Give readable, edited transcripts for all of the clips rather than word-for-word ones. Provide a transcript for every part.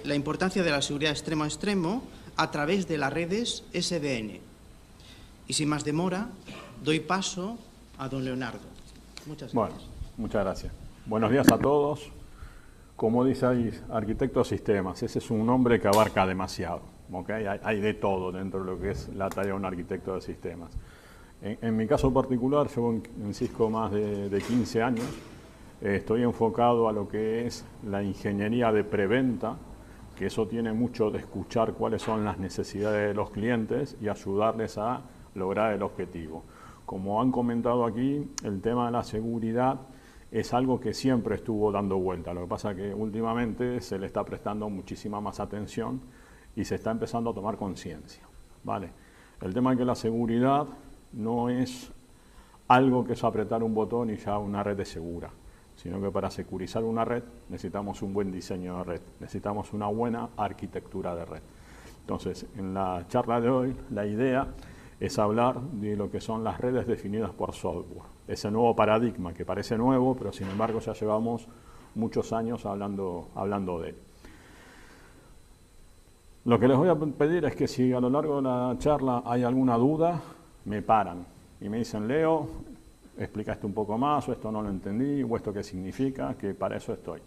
la importancia de la seguridad extremo a extremo a través de las redes SDN. Y sin más demora, doy paso a don Leonardo. Muchas gracias. Bueno, muchas gracias. Buenos días a todos. Como dice ahí, arquitecto de sistemas, ese es un nombre que abarca demasiado. ¿Okay? Hay de todo dentro de lo que es la tarea de un arquitecto de sistemas. En mi caso particular, llevo en Cisco más de 15 años. Estoy enfocado a lo que es la ingeniería de preventa, que eso tiene mucho de escuchar cuáles son las necesidades de los clientes y ayudarles a lograr el objetivo. Como han comentado aquí, el tema de la seguridad es algo que siempre estuvo dando vuelta. Lo que pasa es que últimamente se le está prestando muchísima más atención y se está empezando a tomar conciencia, ¿vale? El tema es que la seguridad no es algo que es apretar un botón y ya una red es segura, sino que para securizar una red necesitamos un buen diseño de red, necesitamos una buena arquitectura de red. Entonces, en la charla de hoy, la idea es hablar de lo que son las redes definidas por software. Ese nuevo paradigma que parece nuevo, pero sin embargo ya llevamos muchos años hablando de él. Lo que les voy a pedir es que si a lo largo de la charla hay alguna duda, me paran y me dicen, Leo, explicaste un poco más, o esto no lo entendí, o esto qué significa, que para eso estoy.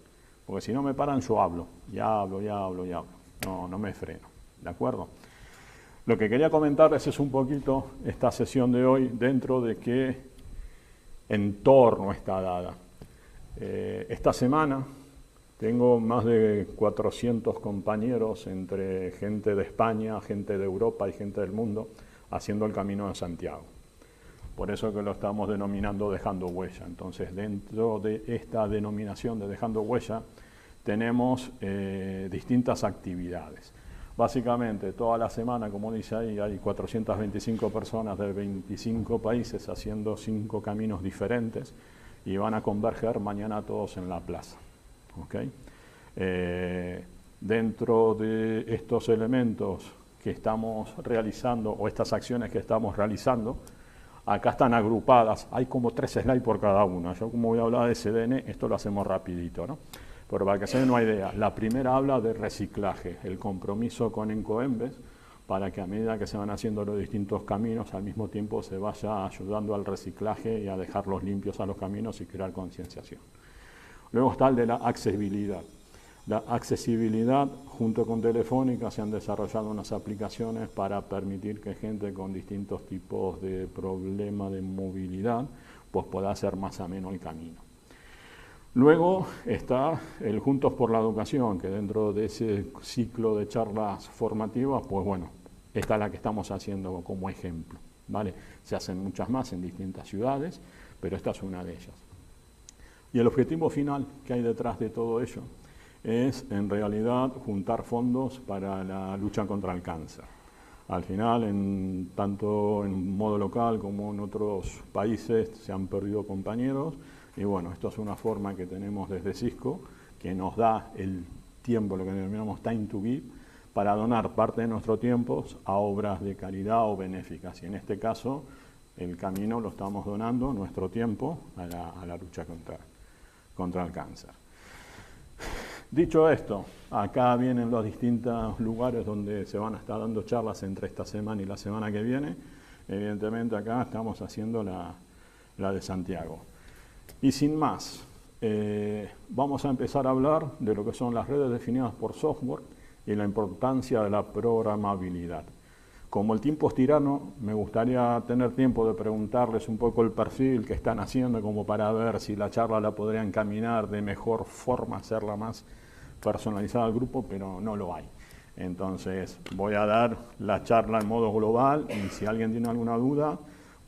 Porque si no me paran, yo hablo. No me freno. ¿De acuerdo? Lo que quería comentarles es un poquito esta sesión de hoy dentro de qué entorno está dada. Esta semana tengo más de 400 compañeros entre gente de España, gente de Europa y gente del mundo haciendo el Camino de Santiago. Por eso que lo estamos denominando Dejando Huella. Entonces, dentro de esta denominación de Dejando Huella, tenemos distintas actividades. Básicamente, toda la semana, como dice ahí, hay 425 personas de 25 países haciendo 5 caminos diferentes y van a converger mañana todos en la plaza. ¿Okay? Dentro de estos elementos que estamos realizando, o estas acciones que estamos realizando, acá están agrupadas, hay como 3 slides por cada una. Yo como voy a hablar de SDN, esto lo hacemos rapidito, ¿no? Pero para que se den una idea, la primera habla de reciclaje, el compromiso con Encoembes, para que a medida que se van haciendo los distintos caminos, al mismo tiempo se vaya ayudando al reciclaje y a dejarlos limpios a los caminos y crear concienciación. Luego está el de la accesibilidad. La accesibilidad, junto con Telefónica, se han desarrollado unas aplicaciones para permitir que gente con distintos tipos de problemas de movilidad pues pueda hacer más ameno el camino. Luego está el Juntos por la Educación, que dentro de ese ciclo de charlas formativas, pues bueno, esta es la que estamos haciendo como ejemplo, ¿vale? Se hacen muchas más en distintas ciudades, pero esta es una de ellas. Y el objetivo final que hay detrás de todo ello es, en realidad, juntar fondos para la lucha contra el cáncer. Al final, tanto en modo local como en otros países, se han perdido compañeros. Y bueno, esto es una forma que tenemos desde Cisco, que nos da el tiempo, lo que denominamos time to give, para donar parte de nuestro tiempo a obras de caridad o benéficas. Y en este caso, el camino lo estamos donando, nuestro tiempo, a la lucha contra el cáncer. Dicho esto, acá vienen los distintos lugares donde se van a estar dando charlas entre esta semana y la semana que viene. Evidentemente acá estamos haciendo la de Santiago. Y sin más, vamos a empezar a hablar de lo que son las redes definidas por software y la importancia de la programabilidad. Como el tiempo es tirano, me gustaría tener tiempo de preguntarles un poco el perfil que están haciendo como para ver si la charla la podrían caminar de mejor forma, hacerla más personalizada al grupo, pero no lo hay. Entonces voy a dar la charla en modo global y si alguien tiene alguna duda,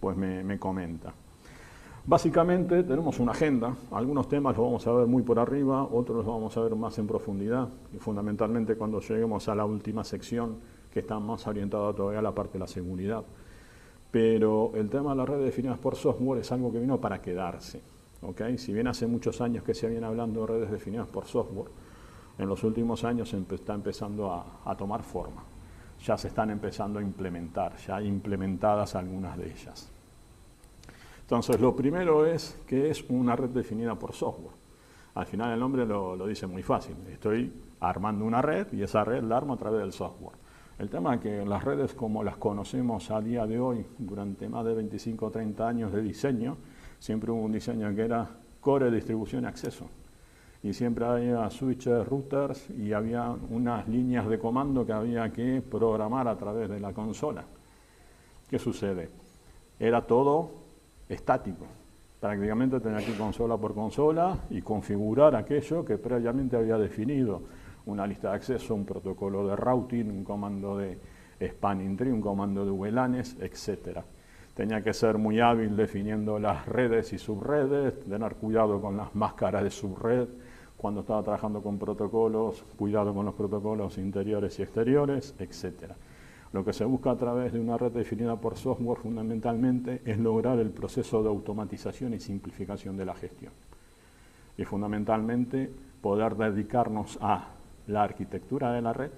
pues me comenta. Básicamente tenemos una agenda, algunos temas los vamos a ver muy por arriba, otros los vamos a ver más en profundidad y fundamentalmente cuando lleguemos a la última sección que está más orientada todavía a la parte de la seguridad. Pero el tema de las redes definidas por software es algo que vino para quedarse. ¿Okay? Si bien hace muchos años que se viene hablando de redes definidas por software, en los últimos años está empezando a tomar forma. Ya se están empezando a implementar, ya hay implementadas algunas de ellas. Entonces, lo primero es que es una red definida por software. Al final el nombre lo dice muy fácil. Estoy armando una red y esa red la armo a través del software. El tema es que las redes como las conocemos a día de hoy, durante más de 25 o 30 años de diseño, siempre hubo un diseño que era core, distribución y acceso. Y siempre había switches, routers y había unas líneas de comando que había que programar a través de la consola. ¿Qué sucede? Era todo estático. Prácticamente tenía que ir consola por consola y configurar aquello que previamente había definido. Una lista de acceso, un protocolo de routing, un comando de spanning tree, un comando de VLANs, etc. Tenía que ser muy hábil definiendo las redes y subredes, tener cuidado con las máscaras de subred. Cuando estaba trabajando con protocolos, cuidado con los protocolos interiores y exteriores, etc. Lo que se busca a través de una red definida por software fundamentalmente es lograr el proceso de automatización y simplificación de la gestión. Y fundamentalmente poder dedicarnos a la arquitectura de la red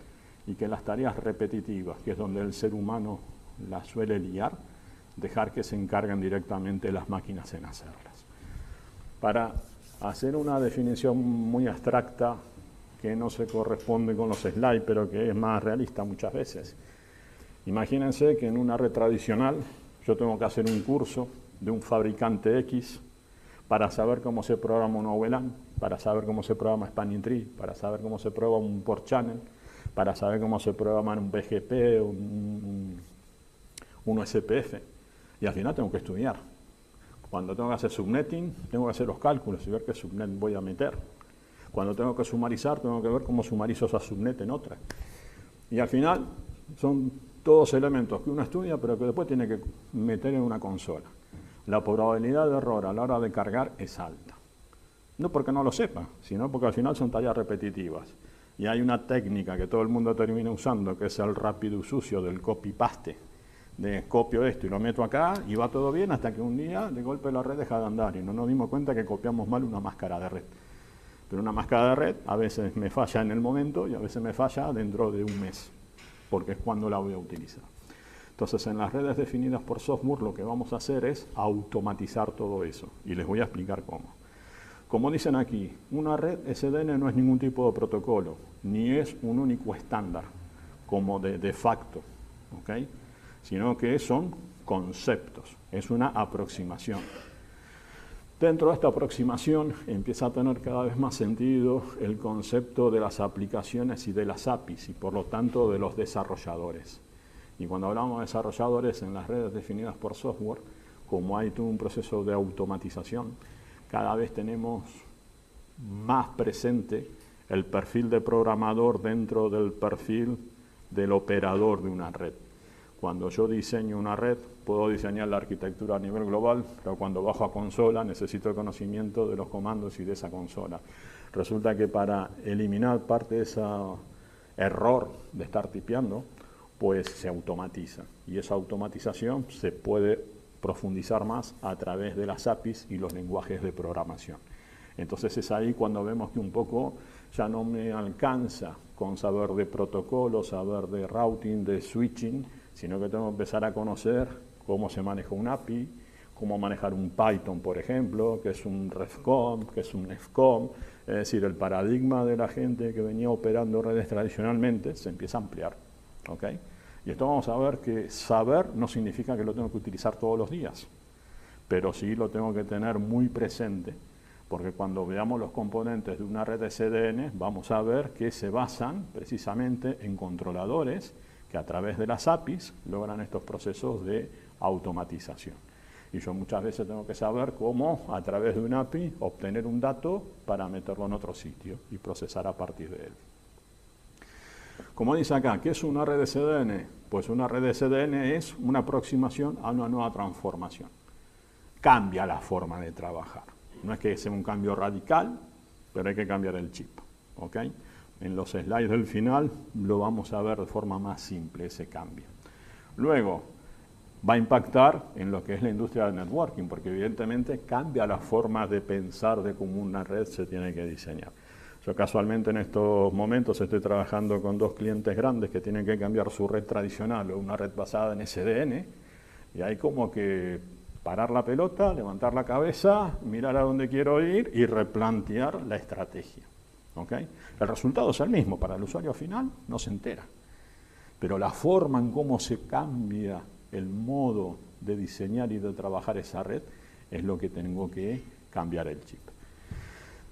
y que las tareas repetitivas, que es donde el ser humano las suele liar, dejar que se encarguen directamente las máquinas en hacerlas. Para hacer una definición muy abstracta que no se corresponde con los slides, pero que es más realista muchas veces. Imagínense que en una red tradicional yo tengo que hacer un curso de un fabricante X para saber cómo se programa un VLAN, para saber cómo se programa Spanning Tree, para saber cómo se programa un port channel, para saber cómo se programa un BGP, un SPF. Y al final tengo que estudiar. Cuando tengo que hacer subnetting, tengo que hacer los cálculos y ver qué subnet voy a meter. Cuando tengo que sumarizar, tengo que ver cómo sumarizo esa subnet en otra. Y al final son todos elementos que uno estudia, pero que después tiene que meter en una consola. La probabilidad de error a la hora de cargar es alta. No porque no lo sepa, sino porque al final son tareas repetitivas. Y hay una técnica que todo el mundo termina usando, que es el rápido sucio del copy-paste. De copio esto y lo meto acá y va todo bien hasta que un día de golpe la red deja de andar y no nos dimos cuenta que copiamos mal una máscara de red. Pero una máscara de red a veces me falla en el momento y a veces me falla dentro de un mes, porque es cuando la voy a utilizar. Entonces, en las redes definidas por software lo que vamos a hacer es automatizar todo eso y les voy a explicar cómo. Como dicen aquí, una red SDN no es ningún tipo de protocolo, ni es un único estándar como de facto, ¿ok? Sino que son conceptos, es una aproximación. Dentro de esta aproximación empieza a tener cada vez más sentido el concepto de las aplicaciones y de las APIs y por lo tanto de los desarrolladores. Y cuando hablamos de desarrolladores en las redes definidas por software, como hay todo un proceso de automatización, cada vez tenemos más presente el perfil de programador dentro del perfil del operador de una red. Cuando yo diseño una red, puedo diseñar la arquitectura a nivel global, pero cuando bajo a consola necesito el conocimiento de los comandos y de esa consola. Resulta que para eliminar parte de ese error de estar tipeando, pues se automatiza. Y esa automatización se puede profundizar más a través de las APIs y los lenguajes de programación. Entonces es ahí cuando vemos que un poco ya no me alcanza con saber de protocolos, saber de routing, de switching, sino que tengo que empezar a conocer cómo se maneja un API, cómo manejar un Python, por ejemplo, que es un REFCOM, que es un NEFCOM. Es decir, el paradigma de la gente que venía operando redes tradicionalmente se empieza a ampliar. ¿Okay? Y esto vamos a ver que saber no significa que lo tengo que utilizar todos los días, pero sí lo tengo que tener muy presente, porque cuando veamos los componentes de una red de SDN, vamos a ver que se basan precisamente en controladores que a través de las APIs logran estos procesos de automatización. Y yo muchas veces tengo que saber cómo, a través de un API, obtener un dato para meterlo en otro sitio y procesar a partir de él. Como dice acá, ¿qué es una red de SDN? Pues una red de SDN es una aproximación a una nueva transformación. Cambia la forma de trabajar. No es que sea un cambio radical, pero hay que cambiar el chip. ¿Ok? En los slides del final lo vamos a ver de forma más simple, ese cambio. Luego, va a impactar en lo que es la industria del networking, porque evidentemente cambia la forma de pensar de cómo una red se tiene que diseñar. Yo casualmente en estos momentos estoy trabajando con dos clientes grandes que tienen que cambiar su red tradicional o una red basada en SDN, y hay como que parar la pelota, levantar la cabeza, mirar a dónde quiero ir y replantear la estrategia. ¿ok? El resultado es el mismo, para el usuario final no se entera. Pero la forma en cómo se cambia el modo de diseñar y de trabajar esa red es lo que tengo que cambiar el chip.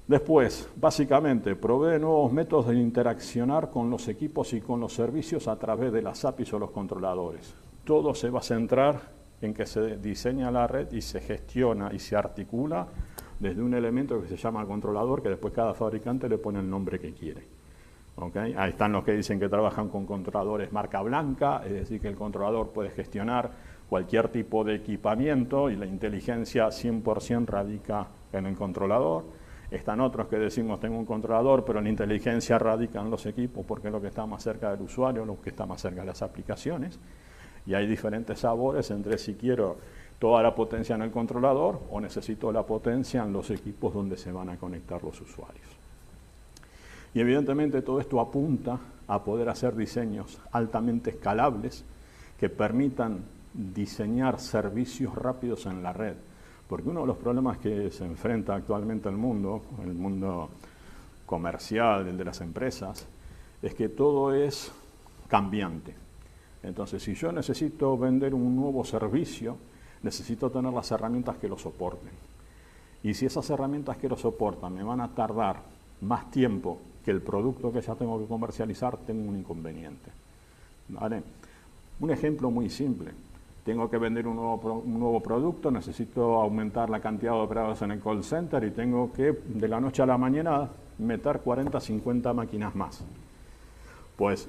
Después, básicamente, provee nuevos métodos de interaccionar con los equipos y con los servicios a través de las APIs o los controladores. Todo se va a centrar en que se diseña la red y se gestiona y se articula desde un elemento que se llama controlador, que después cada fabricante le pone el nombre que quiere. ¿Okay? Ahí están los que dicen que trabajan con controladores marca blanca, es decir, que el controlador puede gestionar cualquier tipo de equipamiento y la inteligencia 100% radica en el controlador. Están otros que decimos, tengo un controlador, pero la inteligencia radica en los equipos porque es lo que está más cerca del usuario, lo que está más cerca de las aplicaciones. Y hay diferentes sabores entre si quiero toda la potencia en el controlador o necesito la potencia en los equipos donde se van a conectar los usuarios. Y evidentemente todo esto apunta a poder hacer diseños altamente escalables que permitan diseñar servicios rápidos en la red. Porque uno de los problemas que se enfrenta actualmente el mundo comercial, el de las empresas, es que todo es cambiante. Entonces, si yo necesito vender un nuevo servicio, necesito tener las herramientas que lo soporten. Y si esas herramientas que lo soportan me van a tardar más tiempo que el producto que ya tengo que comercializar, tengo un inconveniente. ¿Vale? Un ejemplo muy simple. Tengo que vender un nuevo producto, necesito aumentar la cantidad de operadores en el call center y tengo que, de la noche a la mañana, meter 40, 50 máquinas más. Pues,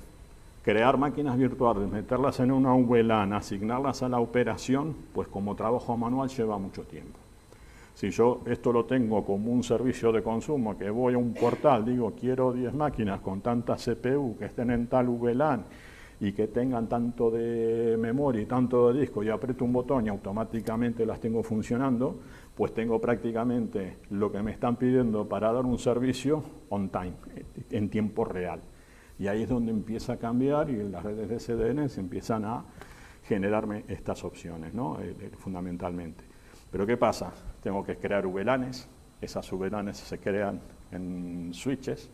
crear máquinas virtuales, meterlas en una VLAN, asignarlas a la operación, pues como trabajo manual lleva mucho tiempo. Si yo esto lo tengo como un servicio de consumo, que voy a un portal, digo, quiero 10 máquinas con tanta CPU que estén en tal VLAN, y que tengan tanto de memoria y tanto de disco y aprieto un botón y automáticamente las tengo funcionando, pues tengo prácticamente lo que me están pidiendo para dar un servicio on time, en tiempo real. Y ahí es donde empieza a cambiar y las redes de CDN se empiezan a generarme estas opciones, ¿no? Fundamentalmente. Pero ¿qué pasa? Tengo que crear VLANs, esas VLANs se crean en switches,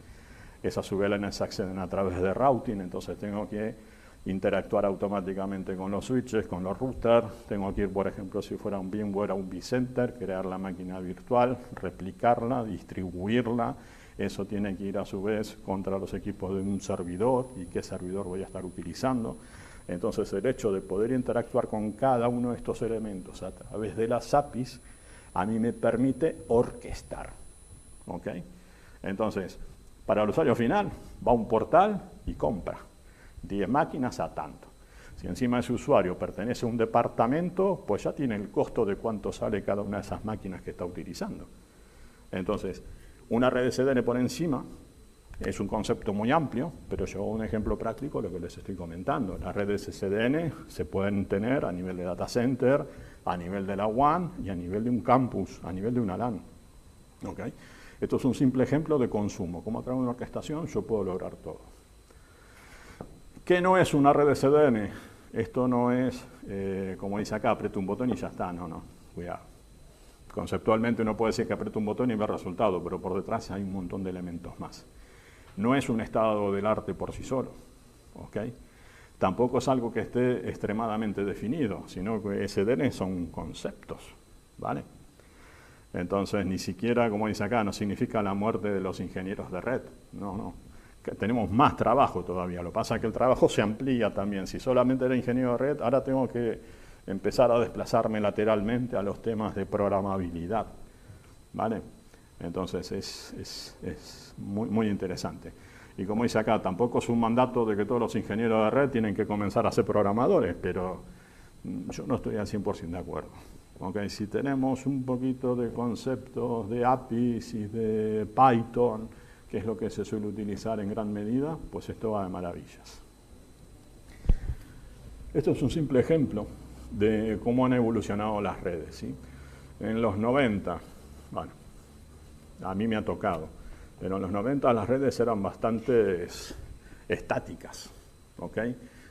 esas VLANs se acceden a través de routing, entonces tengo que interactuar automáticamente con los switches, con los routers. Tengo que ir, por ejemplo, si fuera un VMware, a un vCenter, crear la máquina virtual, replicarla, distribuirla. Eso tiene que ir a su vez contra los equipos de un servidor y qué servidor voy a estar utilizando. Entonces, el hecho de poder interactuar con cada uno de estos elementos a través de las APIs, a mí me permite orquestar. ¿Ok? Entonces, para el usuario final, va a un portal y compra 10 máquinas a tanto. Si encima ese usuario pertenece a un departamento, pues ya tiene el costo de cuánto sale cada una de esas máquinas que está utilizando. Entonces, una red de CDN por encima es un concepto muy amplio, pero yo hago un ejemplo práctico de lo que les estoy comentando. Las redes de CDN se pueden tener a nivel de data center, a nivel de la WAN y a nivel de un campus, a nivel de una LAN. ¿Okay? Esto es un simple ejemplo de consumo. Como a través de una orquestación yo puedo lograr todo. ¿Qué no es una red de CDN? Esto no es, como dice acá, aprieto un botón y ya está. No, cuidado. Conceptualmente uno puede decir que aprieto un botón y ve resultado, pero por detrás hay un montón de elementos más. No es un estado del arte por sí solo, ¿ok? Tampoco es algo que esté extremadamente definido, sino que CDN son conceptos, ¿vale? Entonces, ni siquiera, como dice acá, no significa la muerte de los ingenieros de red, no. Tenemos más trabajo todavía, lo que pasa es que el trabajo se amplía también. Si solamente era ingeniero de red, ahora tengo que empezar a desplazarme lateralmente a los temas de programabilidad, ¿vale? Entonces es muy, muy interesante. Y como dice acá, tampoco es un mandato de que todos los ingenieros de red tienen que comenzar a ser programadores, pero yo no estoy al 100% de acuerdo. Okay, si tenemos un poquito de conceptos de APIs y de Python, que es lo que se suele utilizar en gran medida, pues esto va de maravillas. Esto es un simple ejemplo de cómo han evolucionado las redes, ¿sí? En los 90, bueno, a mí me ha tocado, pero en los 90 las redes eran bastante estáticas, ¿ok?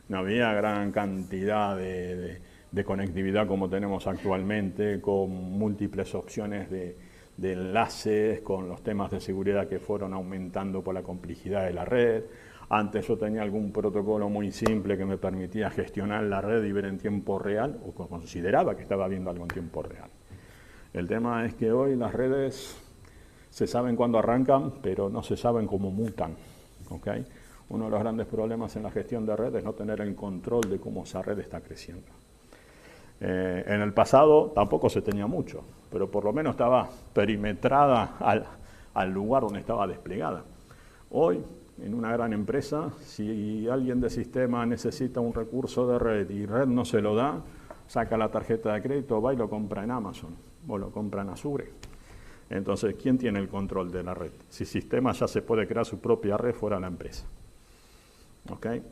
No había gran cantidad de conectividad como tenemos actualmente, con múltiples opciones de de enlaces, con los temas de seguridad que fueron aumentando por la complejidad de la red. Antes yo tenía algún protocolo muy simple que me permitía gestionar la red y ver en tiempo real, o consideraba que estaba viendo algo en tiempo real. El tema es que hoy las redes se saben cuándo arrancan, pero no se saben cómo mutan, ¿okay? Uno de los grandes problemas en la gestión de redes es no tener el control de cómo esa red está creciendo. En el pasado tampoco se tenía mucho, pero por lo menos estaba perimetrada al lugar donde estaba desplegada. Hoy, en una gran empresa, si alguien de sistema necesita un recurso de red y red no se lo da, saca la tarjeta de crédito, va y lo compra en Amazon o lo compra en Azure. Entonces, ¿quién tiene el control de la red? Si sistema ya se puede crear su propia red fuera de la empresa. ¿Okay?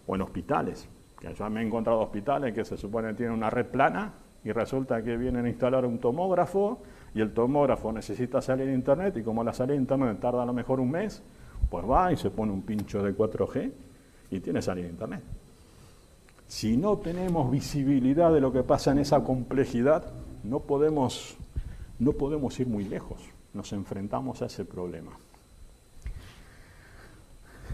O en hospitales. Que yo me he encontrado hospitales que se supone que tienen una red plana y resulta que vienen a instalar un tomógrafo y el tomógrafo necesita salir a internet y como la salida a internet tarda a lo mejor un mes, pues va y se pone un pincho de 4G y tiene salida a internet. Si no tenemos visibilidad de lo que pasa en esa complejidad, no podemos ir muy lejos, nos enfrentamos a ese problema.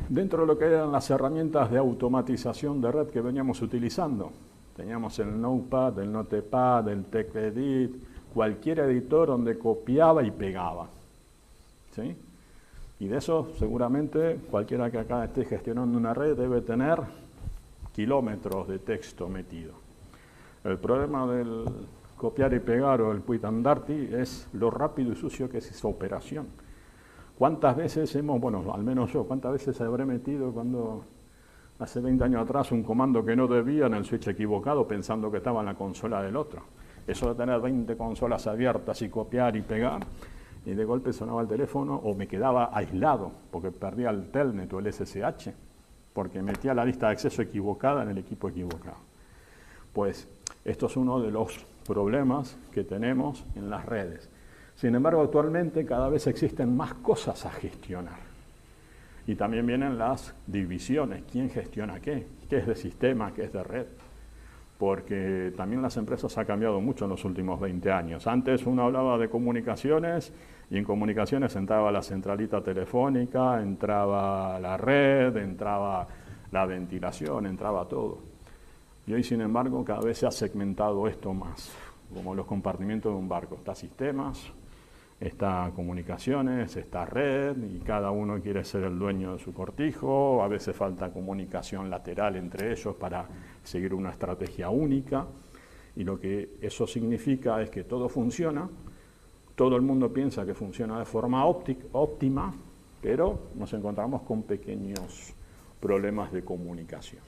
Dentro de lo que eran las herramientas de automatización de red que veníamos utilizando, teníamos el Notepad, el Notepad, el TextEdit, cualquier editor donde copiaba y pegaba, ¿sí? Y de eso seguramente cualquiera que acá esté gestionando una red debe tener kilómetros de texto metido. El problema del copiar y pegar o el quick and dirty es lo rápido y sucio que es esa operación. ¿Cuántas veces al menos yo, cuántas veces habré metido cuando hace 20 años atrás un comando que no debía en el switch equivocado pensando que estaba en la consola del otro? Eso de tener 20 consolas abiertas y copiar y pegar, y de golpe sonaba el teléfono o me quedaba aislado porque perdía el telnet o el SSH, porque metía la lista de acceso equivocada en el equipo equivocado. Pues esto es uno de los problemas que tenemos en las redes. Sin embargo, actualmente cada vez existen más cosas a gestionar. Y también vienen las divisiones, quién gestiona qué es de sistema, qué es de red. Porque también las empresas han cambiado mucho en los últimos 20 años. Antes uno hablaba de comunicaciones y en comunicaciones entraba la centralita telefónica, entraba la red, entraba la ventilación, entraba todo. Y hoy, sin embargo, cada vez se ha segmentado esto más, como los compartimientos de un barco. Está sistemas, está comunicaciones, está red, y cada uno quiere ser el dueño de su cortijo. A veces falta comunicación lateral entre ellos para seguir una estrategia única. Y lo que eso significa es que todo funciona, todo el mundo piensa que funciona de forma óptima, pero nos encontramos con pequeños problemas de comunicación,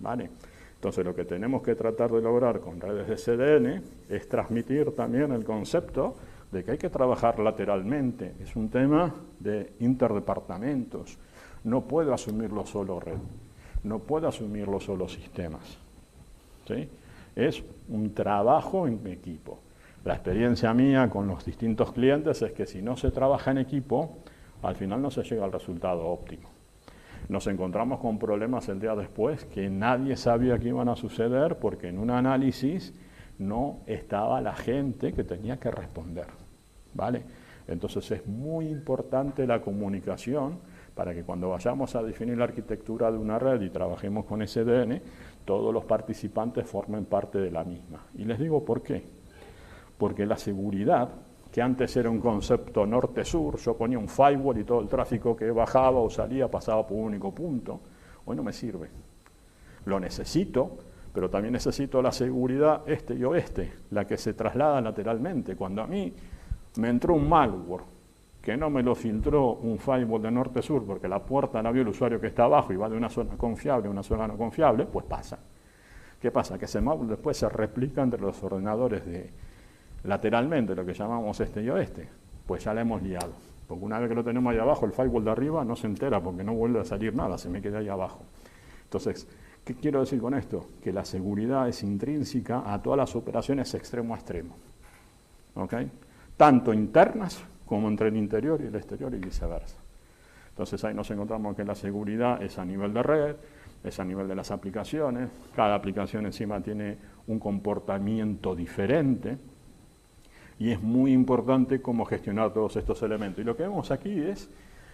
¿vale? Entonces, lo que tenemos que tratar de lograr con redes de CDN es transmitir también el concepto de que hay que trabajar lateralmente. Es un tema de interdepartamentos. No puedo asumirlo solo red, no puedo asumirlo solo sistemas, ¿sí? Es un trabajo en equipo. La experiencia mía con los distintos clientes es que si no se trabaja en equipo, al final no se llega al resultado óptimo. Nos encontramos con problemas el día después que nadie sabía que iban a suceder porque en un análisis no estaba la gente que tenía que responder, ¿vale? Entonces es muy importante la comunicación para que cuando vayamos a definir la arquitectura de una red y trabajemos con SDN, todos los participantes formen parte de la misma. Y les digo por qué. Porque la seguridad, que antes era un concepto norte-sur, yo ponía un firewall y todo el tráfico que bajaba o salía pasaba por un único punto, hoy no me sirve. Lo necesito, pero también necesito la seguridad este y oeste, la que se traslada lateralmente. Cuando a mí me entró un malware que no me lo filtró un firewall de norte-sur porque la puerta la vio el usuario que está abajo y va de una zona confiable a una zona no confiable, pues pasa. ¿Qué pasa? Que ese malware después se replica entre los ordenadores de lateralmente, lo que llamamos este y oeste, pues ya la hemos liado. Porque una vez que lo tenemos ahí abajo, el firewall de arriba no se entera porque no vuelve a salir nada, se me queda ahí abajo. Entonces, ¿qué quiero decir con esto? Que la seguridad es intrínseca a todas las operaciones extremo a extremo, ¿ok? Tanto internas como entre el interior y el exterior y viceversa. Entonces ahí nos encontramos que la seguridad es a nivel de red, es a nivel de las aplicaciones, cada aplicación encima tiene un comportamiento diferente. Y es muy importante cómo gestionar todos estos elementos. Y lo que vemos aquí es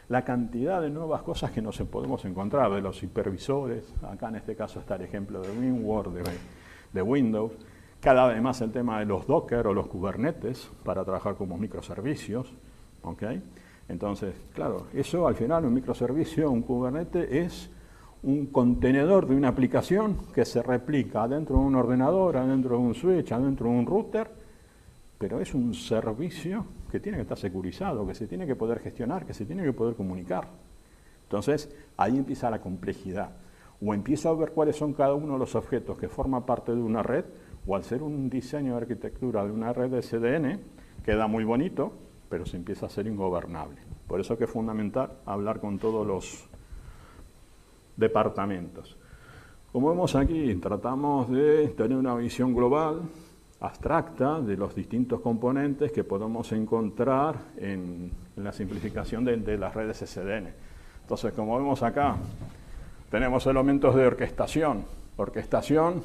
la cantidad de nuevas cosas que nos podemos encontrar, de los hipervisores, acá en este caso está el ejemplo de WinWord, de Windows, cada vez más el tema de los Docker o los Kubernetes para trabajar como microservicios, ¿ok? Entonces, claro, eso al final un microservicio, un Kubernetes es un contenedor de una aplicación que se replica adentro de un ordenador, adentro de un switch, adentro de un router, pero es un servicio que tiene que estar securizado, que se tiene que poder gestionar, que se tiene que poder comunicar. Entonces, ahí empieza la complejidad. O empiezo a ver cuáles son cada uno de los objetos que forman parte de una red, o al ser un diseño de arquitectura de una red de SDN, queda muy bonito, pero se empieza a ser ingobernable. Por eso que es fundamental hablar con todos los departamentos. Como vemos aquí, tratamos de tener una visión global, abstracta, de los distintos componentes que podemos encontrar en la simplificación de las redes SDN. Entonces, como vemos acá, tenemos elementos de orquestación. Orquestación,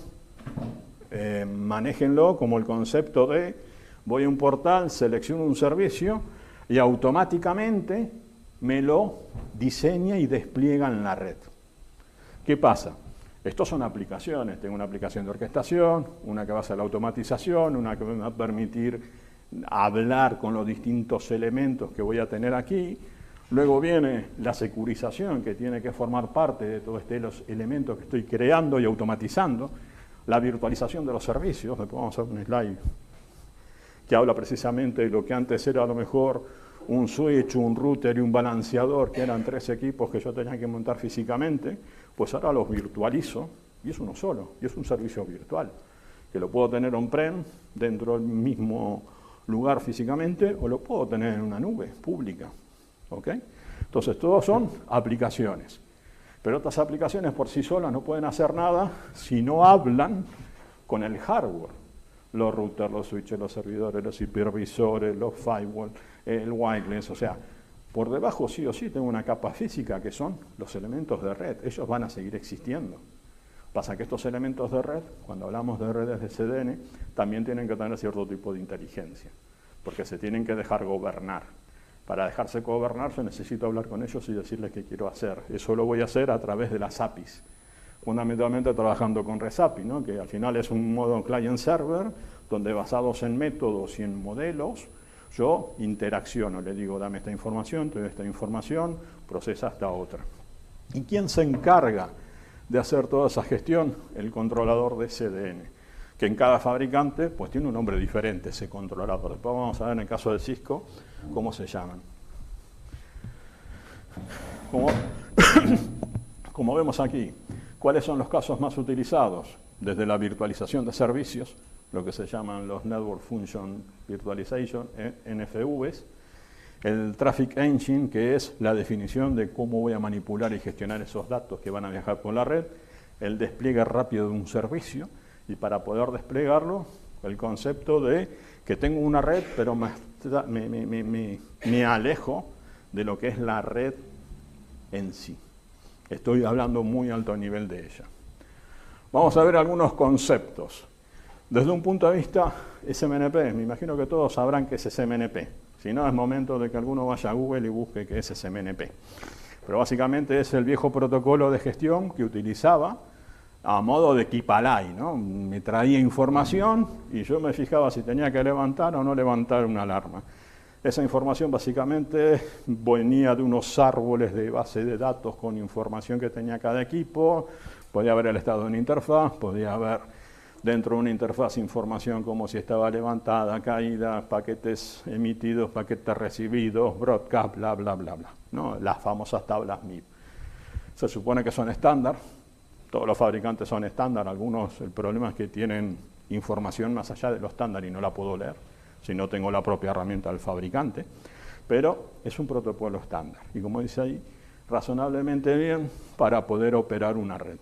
manéjenlo como el concepto de voy a un portal, selecciono un servicio y automáticamente me lo diseña y despliega en la red. ¿Qué pasa? Estos son aplicaciones. Tengo una aplicación de orquestación, una que va a ser la automatización, una que me va a permitir hablar con los distintos elementos que voy a tener aquí. Luego viene la securización, que tiene que formar parte de todos los elementos que estoy creando y automatizando. La virtualización de los servicios. Después vamos a hacer un slide que habla precisamente de lo que antes era a lo mejor un switch, un router y un balanceador, que eran 3 equipos que yo tenía que montar físicamente, pues ahora los virtualizo y es uno solo, y es un servicio virtual, que lo puedo tener on-prem dentro del mismo lugar físicamente o lo puedo tener en una nube pública. ¿Ok? Entonces, todos son aplicaciones. Pero otras aplicaciones por sí solas no pueden hacer nada si no hablan con el hardware. Los routers, los switches, los servidores, los hipervisores, los firewall, el wireless, o sea, por debajo sí o sí tengo una capa física que son los elementos de red. Ellos van a seguir existiendo. Pasa que estos elementos de red, cuando hablamos de redes de CDN, también tienen que tener cierto tipo de inteligencia, porque se tienen que dejar gobernar. Para dejarse gobernar, yo necesito hablar con ellos y decirles qué quiero hacer. Eso lo voy a hacer a través de las APIs. Fundamentalmente trabajando con REST API, ¿no? Que al final es un modo client-server, donde basados en métodos y en modelos, yo interacciono, le digo, dame esta información, te doy esta información, procesa esta otra. ¿Y quién se encarga de hacer toda esa gestión? El controlador de CDN, que en cada fabricante pues tiene un nombre diferente ese controlador. Después vamos a ver en el caso de Cisco cómo se llaman. Como vemos aquí, ¿cuáles son los casos más utilizados? Desde la virtualización de servicios, lo que se llaman los Network Function Virtualization, NFVs, el Traffic Engine, que es la definición de cómo voy a manipular y gestionar esos datos que van a viajar por la red, el despliegue rápido de un servicio, y para poder desplegarlo, el concepto de que tengo una red, pero me alejo de lo que es la red en sí. Estoy hablando muy alto nivel de ella. Vamos a ver algunos conceptos. Desde un punto de vista SMNP, me imagino que todos sabrán qué es SMNP. Si no, es momento de que alguno vaya a Google y busque qué es SMNP. Pero básicamente es el viejo protocolo de gestión que utilizaba a modo de keep alive, ¿no? Me traía información y yo me fijaba si tenía que levantar o no levantar una alarma. Esa información básicamente venía de unos árboles de base de datos con información que tenía cada equipo. Podía haber el estado de una interfaz, podía haber dentro de una interfaz información como si estaba levantada, caída, paquetes emitidos, paquetes recibidos, broadcast, bla, bla, bla, bla, ¿no? Las famosas tablas MIP. Se supone que son estándar, todos los fabricantes son estándar, algunos el problema es que tienen información más allá de lo estándar y no la puedo leer si no tengo la propia herramienta del fabricante, pero es un protocolo estándar y como dice ahí, razonablemente bien para poder operar una red.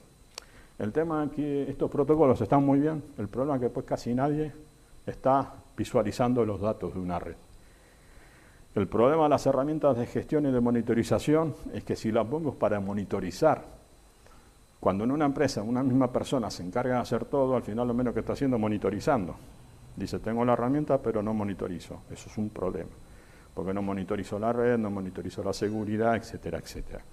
El tema es que estos protocolos están muy bien, el problema es que pues casi nadie está visualizando los datos de una red. El problema de las herramientas de gestión y de monitorización es que si las pongo para monitorizar, cuando en una empresa una misma persona se encarga de hacer todo, al final lo menos que está haciendo es monitorizando. Dice, tengo la herramienta, pero no monitorizo. Eso es un problema, porque no monitorizo la red, no monitorizo la seguridad, etcétera, etcétera.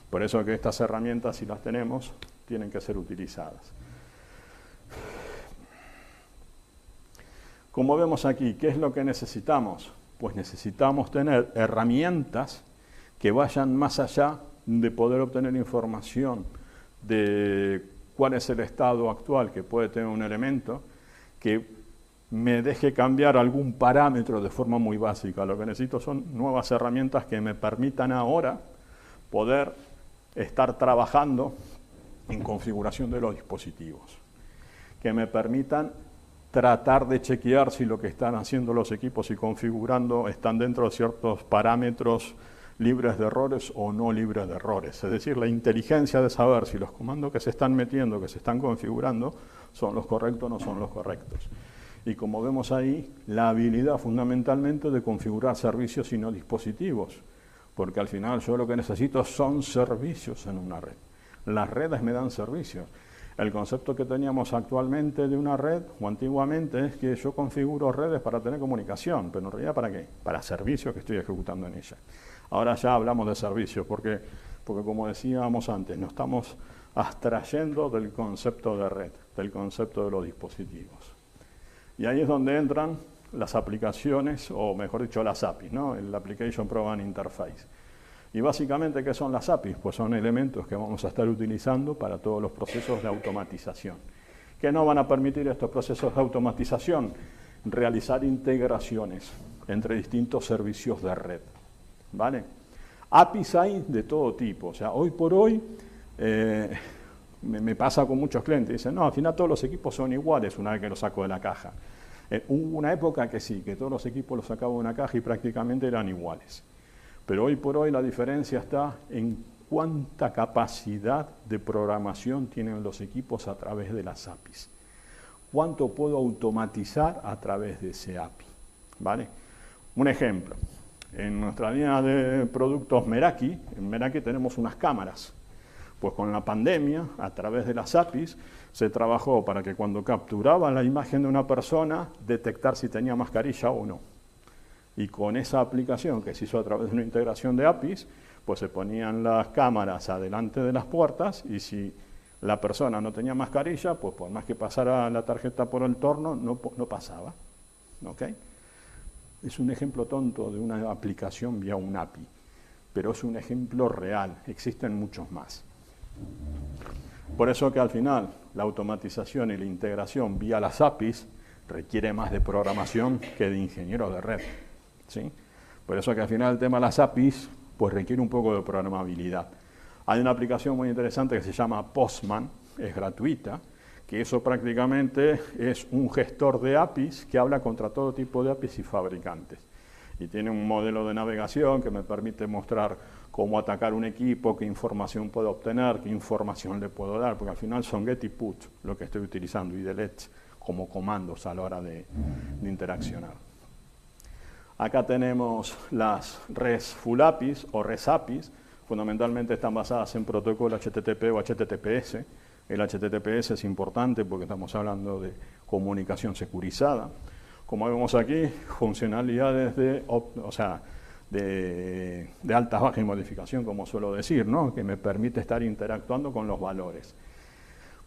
Por eso que estas herramientas, si las tenemos, tienen que ser utilizadas. Como vemos aquí, ¿qué es lo que necesitamos? Pues necesitamos tener herramientas que vayan más allá de poder obtener información de cuál es el estado actual que puede tener un elemento, que me deje cambiar algún parámetro de forma muy básica. Lo que necesito son nuevas herramientas que me permitan ahora poder estar trabajando en configuración de los dispositivos, que me permitan tratar de chequear si lo que están haciendo los equipos y configurando están dentro de ciertos parámetros libres de errores o no libres de errores. Es decir, la inteligencia de saber si los comandos que se están metiendo, que se están configurando, son los correctos o no son los correctos. Y como vemos ahí, la habilidad fundamentalmente de configurar servicios y no dispositivos, porque al final yo lo que necesito son servicios en una red. Las redes me dan servicios. El concepto que teníamos actualmente de una red, o antiguamente, es que yo configuro redes para tener comunicación, pero en realidad ¿para qué? Para servicios que estoy ejecutando en ella. Ahora ya hablamos de servicios, porque como decíamos antes, nos estamos abstrayendo del concepto de red, del concepto de los dispositivos. Y ahí es donde entran las aplicaciones, o mejor dicho, las APIs, ¿no? El Application Programming Interface. Y básicamente, ¿qué son las APIs? Pues son elementos que vamos a estar utilizando para todos los procesos de automatización. ¿Qué nos van a permitir estos procesos de automatización? Realizar integraciones entre distintos servicios de red, ¿vale? APIs hay de todo tipo. O sea, hoy por hoy me pasa con muchos clientes. Dicen, no, al final todos los equipos son iguales una vez que los saco de la caja. Hubo una época que sí, que todos los equipos los sacaba de una caja y prácticamente eran iguales. Pero hoy por hoy la diferencia está en cuánta capacidad de programación tienen los equipos a través de las APIs. ¿Cuánto puedo automatizar a través de ese API? ¿Vale? Un ejemplo. En nuestra línea de productos Meraki, en Meraki tenemos unas cámaras. Pues con la pandemia, a través de las APIs, se trabajó para que cuando capturaba la imagen de una persona, detectar si tenía mascarilla o no. Y con esa aplicación que se hizo a través de una integración de APIs, pues se ponían las cámaras adelante de las puertas y si la persona no tenía mascarilla, pues por más que pasara la tarjeta por el torno, no pasaba. ¿Okay? Es un ejemplo tonto de una aplicación vía un API, pero es un ejemplo real, existen muchos más. Por eso que al final la automatización y la integración vía las APIs requiere más de programación que de ingenieros de red. ¿Sí? Por eso que al final el tema de las APIs pues requiere un poco de programabilidad. Hay una aplicación muy interesante que se llama Postman, es gratuita, que eso prácticamente es un gestor de APIs que habla contra todo tipo de APIs y fabricantes. Y tiene un modelo de navegación que me permite mostrar cómo atacar un equipo, qué información puedo obtener, qué información le puedo dar, porque al final son get y put lo que estoy utilizando y delete como comandos a la hora de interaccionar. Acá tenemos las RESTful APIs o REST APIs, fundamentalmente están basadas en protocolo HTTP o HTTPS. El HTTPS es importante porque estamos hablando de comunicación securizada. Como vemos aquí, funcionalidades de alta, baja y modificación, como suelo decir, ¿no? Que me permite estar interactuando con los valores.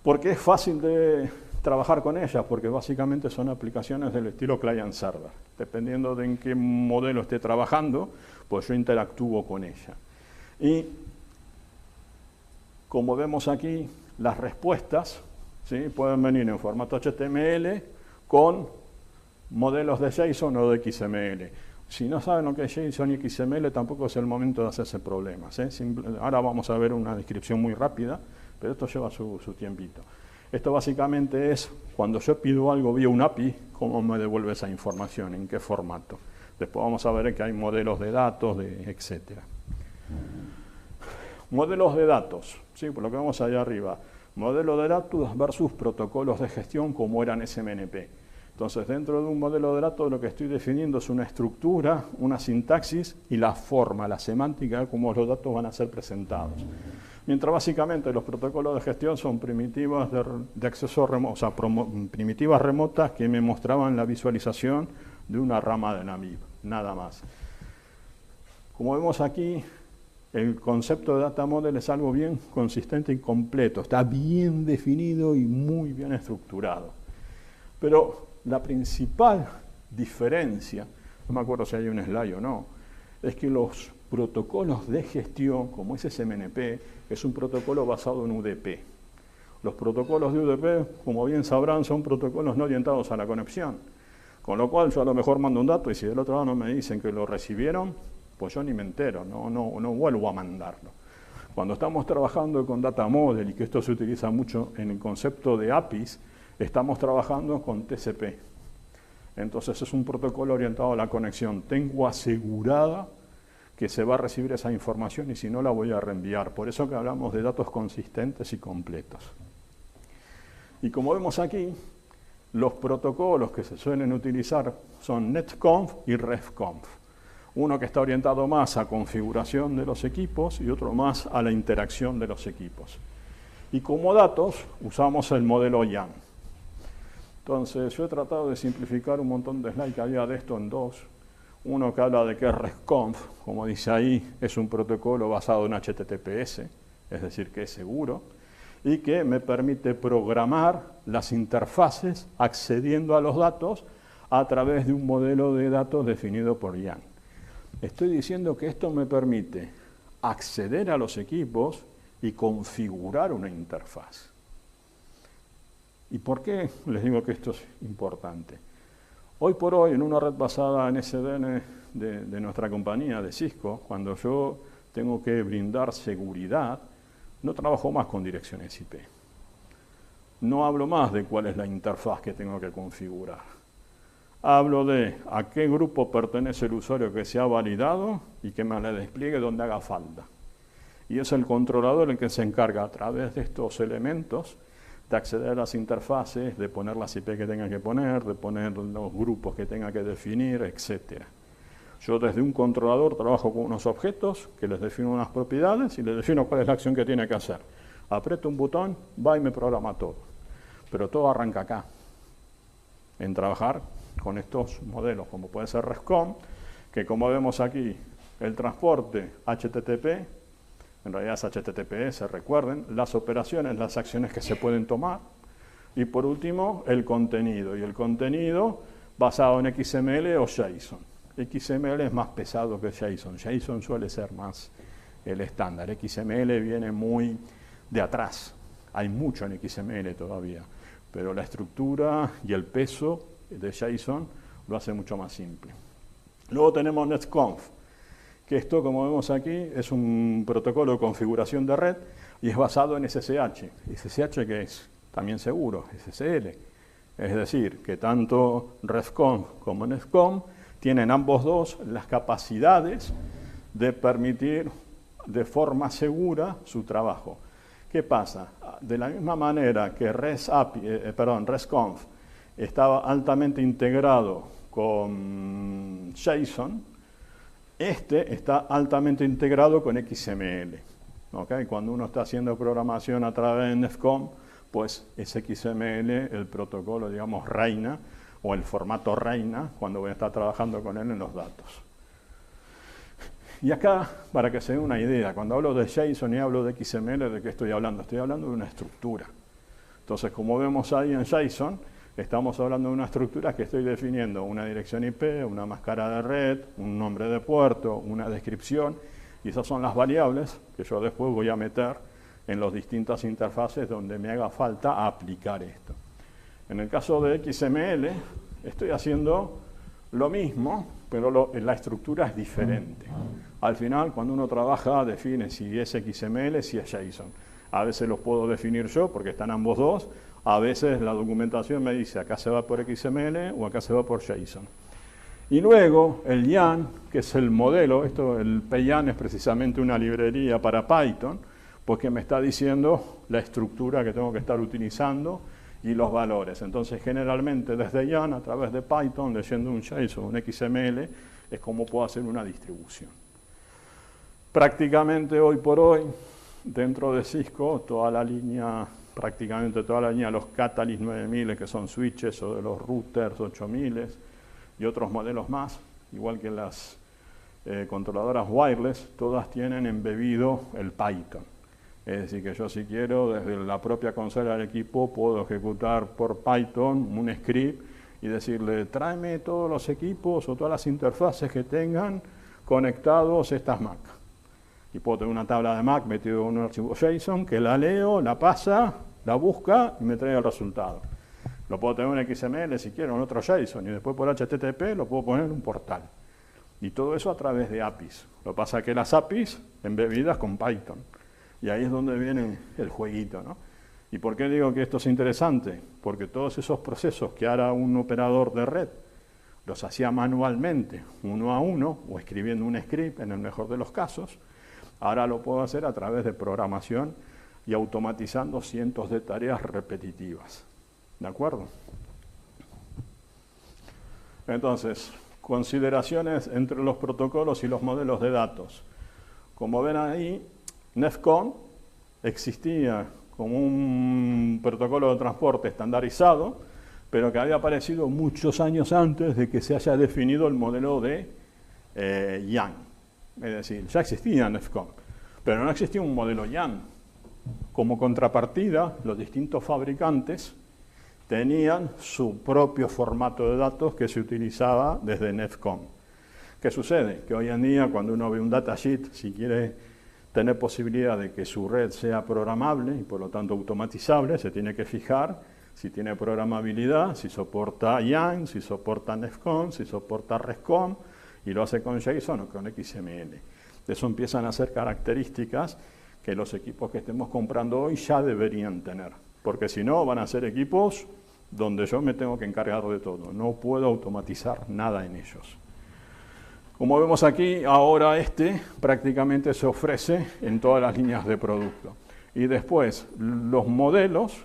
¿Por qué es fácil de trabajar con ellas? Porque básicamente son aplicaciones del estilo client-server. Dependiendo de en qué modelo esté trabajando, pues yo interactúo con ella. Y como vemos aquí, las respuestas, ¿sí? Pueden venir en formato HTML con modelos de JSON o de XML. Si no saben lo que es JSON y XML, tampoco es el momento de hacerse problemas, ¿eh? Ahora vamos a ver una descripción muy rápida, pero esto lleva su tiempito. Esto básicamente es cuando yo pido algo vía un API, cómo me devuelve esa información, en qué formato. Después vamos a ver que hay modelos de datos, etcétera. Modelos de datos, ¿sí? Por lo que vemos allá arriba. Modelo de datos versus protocolos de gestión como eran SMNP. Entonces, dentro de un modelo de datos lo que estoy definiendo es una estructura, una sintaxis y la forma, la semántica de cómo los datos van a ser presentados. Mientras básicamente los protocolos de gestión son primitivas de acceso remoto, o sea, primitivas remotas que me mostraban la visualización de una rama de Namib, nada más. Como vemos aquí, el concepto de data model es algo bien consistente y completo, está bien definido y muy bien estructurado. Pero la principal diferencia, no me acuerdo si hay un slide o no, es que los protocolos de gestión, como es SMNP, es un protocolo basado en UDP. Los protocolos de UDP, como bien sabrán, son protocolos no orientados a la conexión. Con lo cual yo a lo mejor mando un dato y si del otro lado no me dicen que lo recibieron, pues yo ni me entero, no vuelvo a mandarlo. Cuando estamos trabajando con Data Model, y que esto se utiliza mucho en el concepto de APIs, estamos trabajando con TCP. Entonces es un protocolo orientado a la conexión. Tengo asegurada que se va a recibir esa información y si no la voy a reenviar. Por eso que hablamos de datos consistentes y completos. Y como vemos aquí, los protocolos que se suelen utilizar son netconf y refconf. Uno que está orientado más a configuración de los equipos y otro más a la interacción de los equipos. Y como datos usamos el modelo YAN. Entonces yo he tratado de simplificar un montón de slides que había de esto en dos. Uno que habla de que RESTconf, como dice ahí, es un protocolo basado en HTTPS, es decir, que es seguro, y que me permite programar las interfaces accediendo a los datos a través de un modelo de datos definido por YAN. Estoy diciendo que esto me permite acceder a los equipos y configurar una interfaz. ¿Y por qué les digo que esto es importante? Hoy por hoy, en una red basada en SDN de nuestra compañía, de Cisco, cuando yo tengo que brindar seguridad, no trabajo más con direcciones IP. No hablo más de cuál es la interfaz que tengo que configurar. Hablo de a qué grupo pertenece el usuario que se ha validado y que me le despliegue donde haga falta. Y es el controlador el que se encarga a través de estos elementos de acceder a las interfaces, de poner las IP que tenga que poner, de poner los grupos que tenga que definir, etc. Yo desde un controlador trabajo con unos objetos que les defino unas propiedades y les defino cuál es la acción que tiene que hacer. Aprieto un botón, va y me programa todo. Pero todo arranca acá, en trabajar con estos modelos, como puede ser RESTconf, que como vemos aquí, el transporte HTTP, en realidad es HTTPS, recuerden, las operaciones, las acciones que se pueden tomar, y por último, el contenido, y el contenido basado en XML o JSON. XML es más pesado que JSON, JSON suele ser más el estándar, XML viene muy de atrás, hay mucho en XML todavía, pero la estructura y el peso de JSON lo hace mucho más simple. Luego tenemos netconf, que esto, como vemos aquí, es un protocolo de configuración de red y es basado en SSH. SSH que es también seguro, SSL. Es decir, que tanto RESTconf como netconf tienen ambos dos las capacidades de permitir de forma segura su trabajo. ¿Qué pasa? De la misma manera que RESTconf estaba altamente integrado con JSON, este está altamente integrado con XML. ¿Okay? Cuando uno está haciendo programación a través de netconf, pues es XML el protocolo, digamos, reina, o el formato reina, cuando voy a estar trabajando con él en los datos. Y acá, para que se den una idea, cuando hablo de JSON y hablo de XML, ¿de qué estoy hablando? Estoy hablando de una estructura. Entonces, como vemos ahí en JSON, estamos hablando de una estructura que estoy definiendo una dirección IP, una máscara de red, un nombre de puerto, una descripción, y esas son las variables que yo después voy a meter en las distintas interfaces donde me haga falta aplicar esto. En el caso de XML, estoy haciendo lo mismo, pero la estructura es diferente. Al final, cuando uno trabaja, define si es XML, si es JSON. A veces los puedo definir yo, porque están ambos dos. A veces la documentación me dice, acá se va por XML o acá se va por JSON. Y luego el YAN, que es el modelo, el PYAN es precisamente una librería para Python, pues que me está diciendo la estructura que tengo que estar utilizando y los valores. Entonces, generalmente desde YARN, a través de Python, leyendo un JSON, un XML, es como puedo hacer una distribución. Prácticamente hoy por hoy, dentro de Cisco, prácticamente toda la línea de los Catalyst 9000, que son switches, o de los routers 8000 y otros modelos más, igual que las controladoras wireless, todas tienen embebido el Python. Es decir, que yo si quiero, desde la propia consola del equipo, puedo ejecutar por Python un script y decirle, tráeme todos los equipos o todas las interfaces que tengan conectados estas Mac. Y puedo tener una tabla de Mac metido en un archivo JSON que la leo, la pasa, la busca y me trae el resultado. Lo puedo tener en XML si quiero, en otro JSON, y después por HTTP lo puedo poner en un portal. Y todo eso a través de APIs. Lo que pasa es que las APIs embebidas con Python. Y ahí es donde viene el jueguito, ¿no? ¿Y por qué digo que esto es interesante? Porque todos esos procesos que ahora un operador de red los hacía manualmente, uno a uno, o escribiendo un script, en el mejor de los casos, ahora lo puedo hacer a través de programación y automatizando cientos de tareas repetitivas. ¿De acuerdo? Entonces, consideraciones entre los protocolos y los modelos de datos. Como ven ahí, NEFCON existía como un protocolo de transporte estandarizado, pero que había aparecido muchos años antes de que se haya definido el modelo de YARN. Es decir, ya existía NEFCON, pero no existía un modelo YARN. Como contrapartida, los distintos fabricantes tenían su propio formato de datos que se utilizaba desde NEFCON. ¿Qué sucede? Que hoy en día, cuando uno ve un datasheet, si quiere tener posibilidad de que su red sea programable y por lo tanto automatizable, se tiene que fijar si tiene programabilidad, si soporta YARN, si soporta NEFCON, si soporta RESCON, y lo hace con JSON o con XML. De eso empiezan a ser características que los equipos que estemos comprando hoy ya deberían tener, porque si no van a ser equipos donde yo me tengo que encargar de todo, no puedo automatizar nada en ellos. Como vemos aquí, ahora prácticamente se ofrece en todas las líneas de producto. Y después, los modelos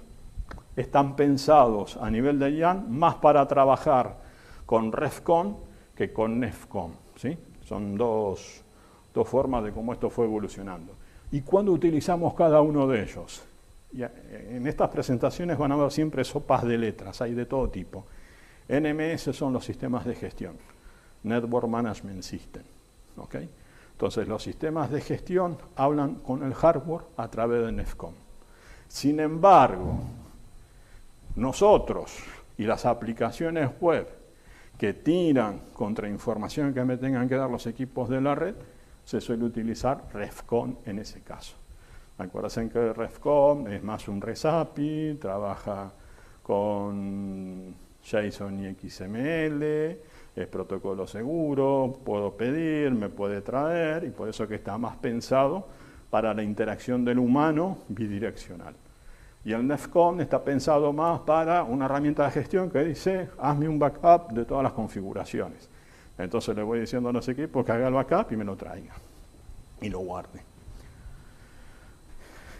están pensados a nivel de YARN más para trabajar con RESCON que con NEFCON, ¿sí? Son dos formas de cómo esto fue evolucionando. ¿Y cuándo utilizamos cada uno de ellos? En estas presentaciones van a ver siempre sopas de letras, hay de todo tipo. NMS son los sistemas de gestión. Network Management System. ¿Okay? Entonces, los sistemas de gestión hablan con el hardware a través de NEFCON. Sin embargo, nosotros y las aplicaciones web que tiran contra información que me tengan que dar los equipos de la red, se suele utilizar RESCON en ese caso. Acuérdense que RESCON es más un REST API, trabaja con JSON y XML, es protocolo seguro, puedo pedir, me puede traer, y por eso que está más pensado para la interacción del humano bidireccional. Y el NEFCON está pensado más para una herramienta de gestión que dice, hazme un backup de todas las configuraciones. Entonces le voy diciendo a los equipos que haga el backup y me lo traiga, y lo guarde.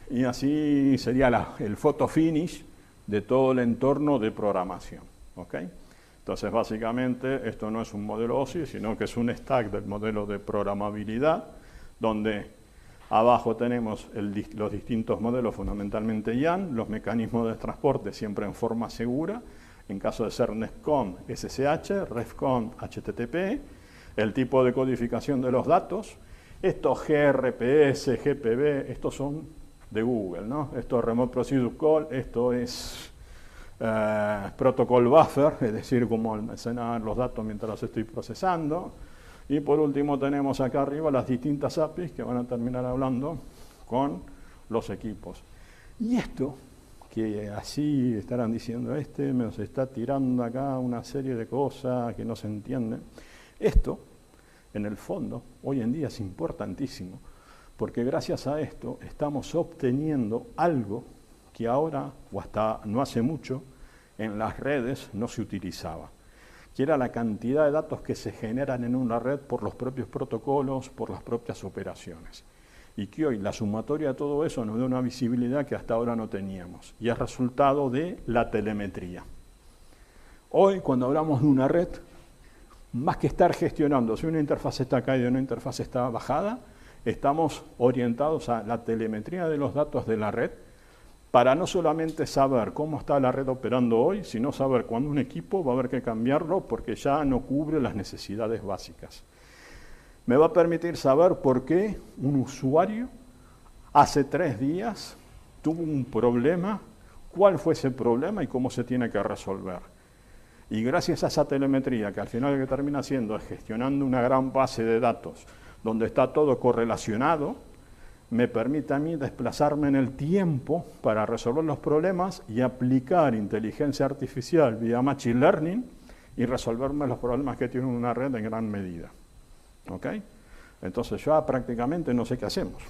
Y así sería el photo finish de todo el entorno de programación. ¿Okay? Entonces, básicamente, esto no es un modelo OSI, sino que es un stack del modelo de programabilidad, donde abajo tenemos los distintos modelos, fundamentalmente YARN, los mecanismos de transporte siempre en forma segura, en caso de ser NEFCON, SSH, RESCON, HTTP, el tipo de codificación de los datos, estos gRPS, GPB, estos son de Google, ¿no? Esto es Remote Procedure Call, esto es Protocol Buffer, es decir, cómo almacenar los datos mientras los estoy procesando. Y por último tenemos acá arriba las distintas APIs que van a terminar hablando con los equipos. Y esto, que así estarán diciendo, nos está tirando acá una serie de cosas que no se entienden. Esto, en el fondo, hoy en día es importantísimo, porque gracias a esto estamos obteniendo algo que ahora, o hasta no hace mucho, en las redes no se utilizaba, que era la cantidad de datos que se generan en una red por los propios protocolos, por las propias operaciones. y que hoy la sumatoria de todo eso nos da una visibilidad que hasta ahora no teníamos, y es resultado de la telemetría. Hoy, cuando hablamos de una red, más que estar gestionando si una interfaz está caída o una interfaz está bajada, estamos orientados a la telemetría de los datos de la red para no solamente saber cómo está la red operando hoy, sino saber cuándo un equipo va a haber que cambiarlo porque ya no cubre las necesidades básicas. Me va a permitir saber por qué un usuario hace 3 días tuvo un problema, cuál fue ese problema y cómo se tiene que resolver. Y gracias a esa telemetría, que al final lo que termina haciendo es gestionando una gran base de datos, donde está todo correlacionado, me permite a mí desplazarme en el tiempo para resolver los problemas y aplicar inteligencia artificial vía Machine Learning y resolverme los problemas que tiene una red en gran medida. ¿Ok? Entonces ya prácticamente no sé qué hacemos.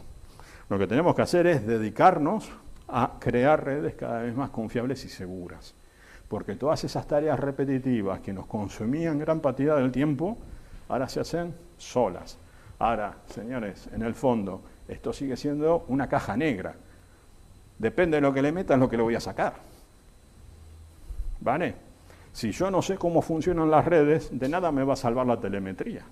Lo que tenemos que hacer es dedicarnos a crear redes cada vez más confiables y seguras. Porque todas esas tareas repetitivas que nos consumían gran cantidad del tiempo, ahora se hacen solas. Ahora, señores, en el fondo, esto sigue siendo una caja negra. Depende de lo que le metas, lo que le voy a sacar. ¿Vale? Si yo no sé cómo funcionan las redes, de nada me va a salvar la telemetría.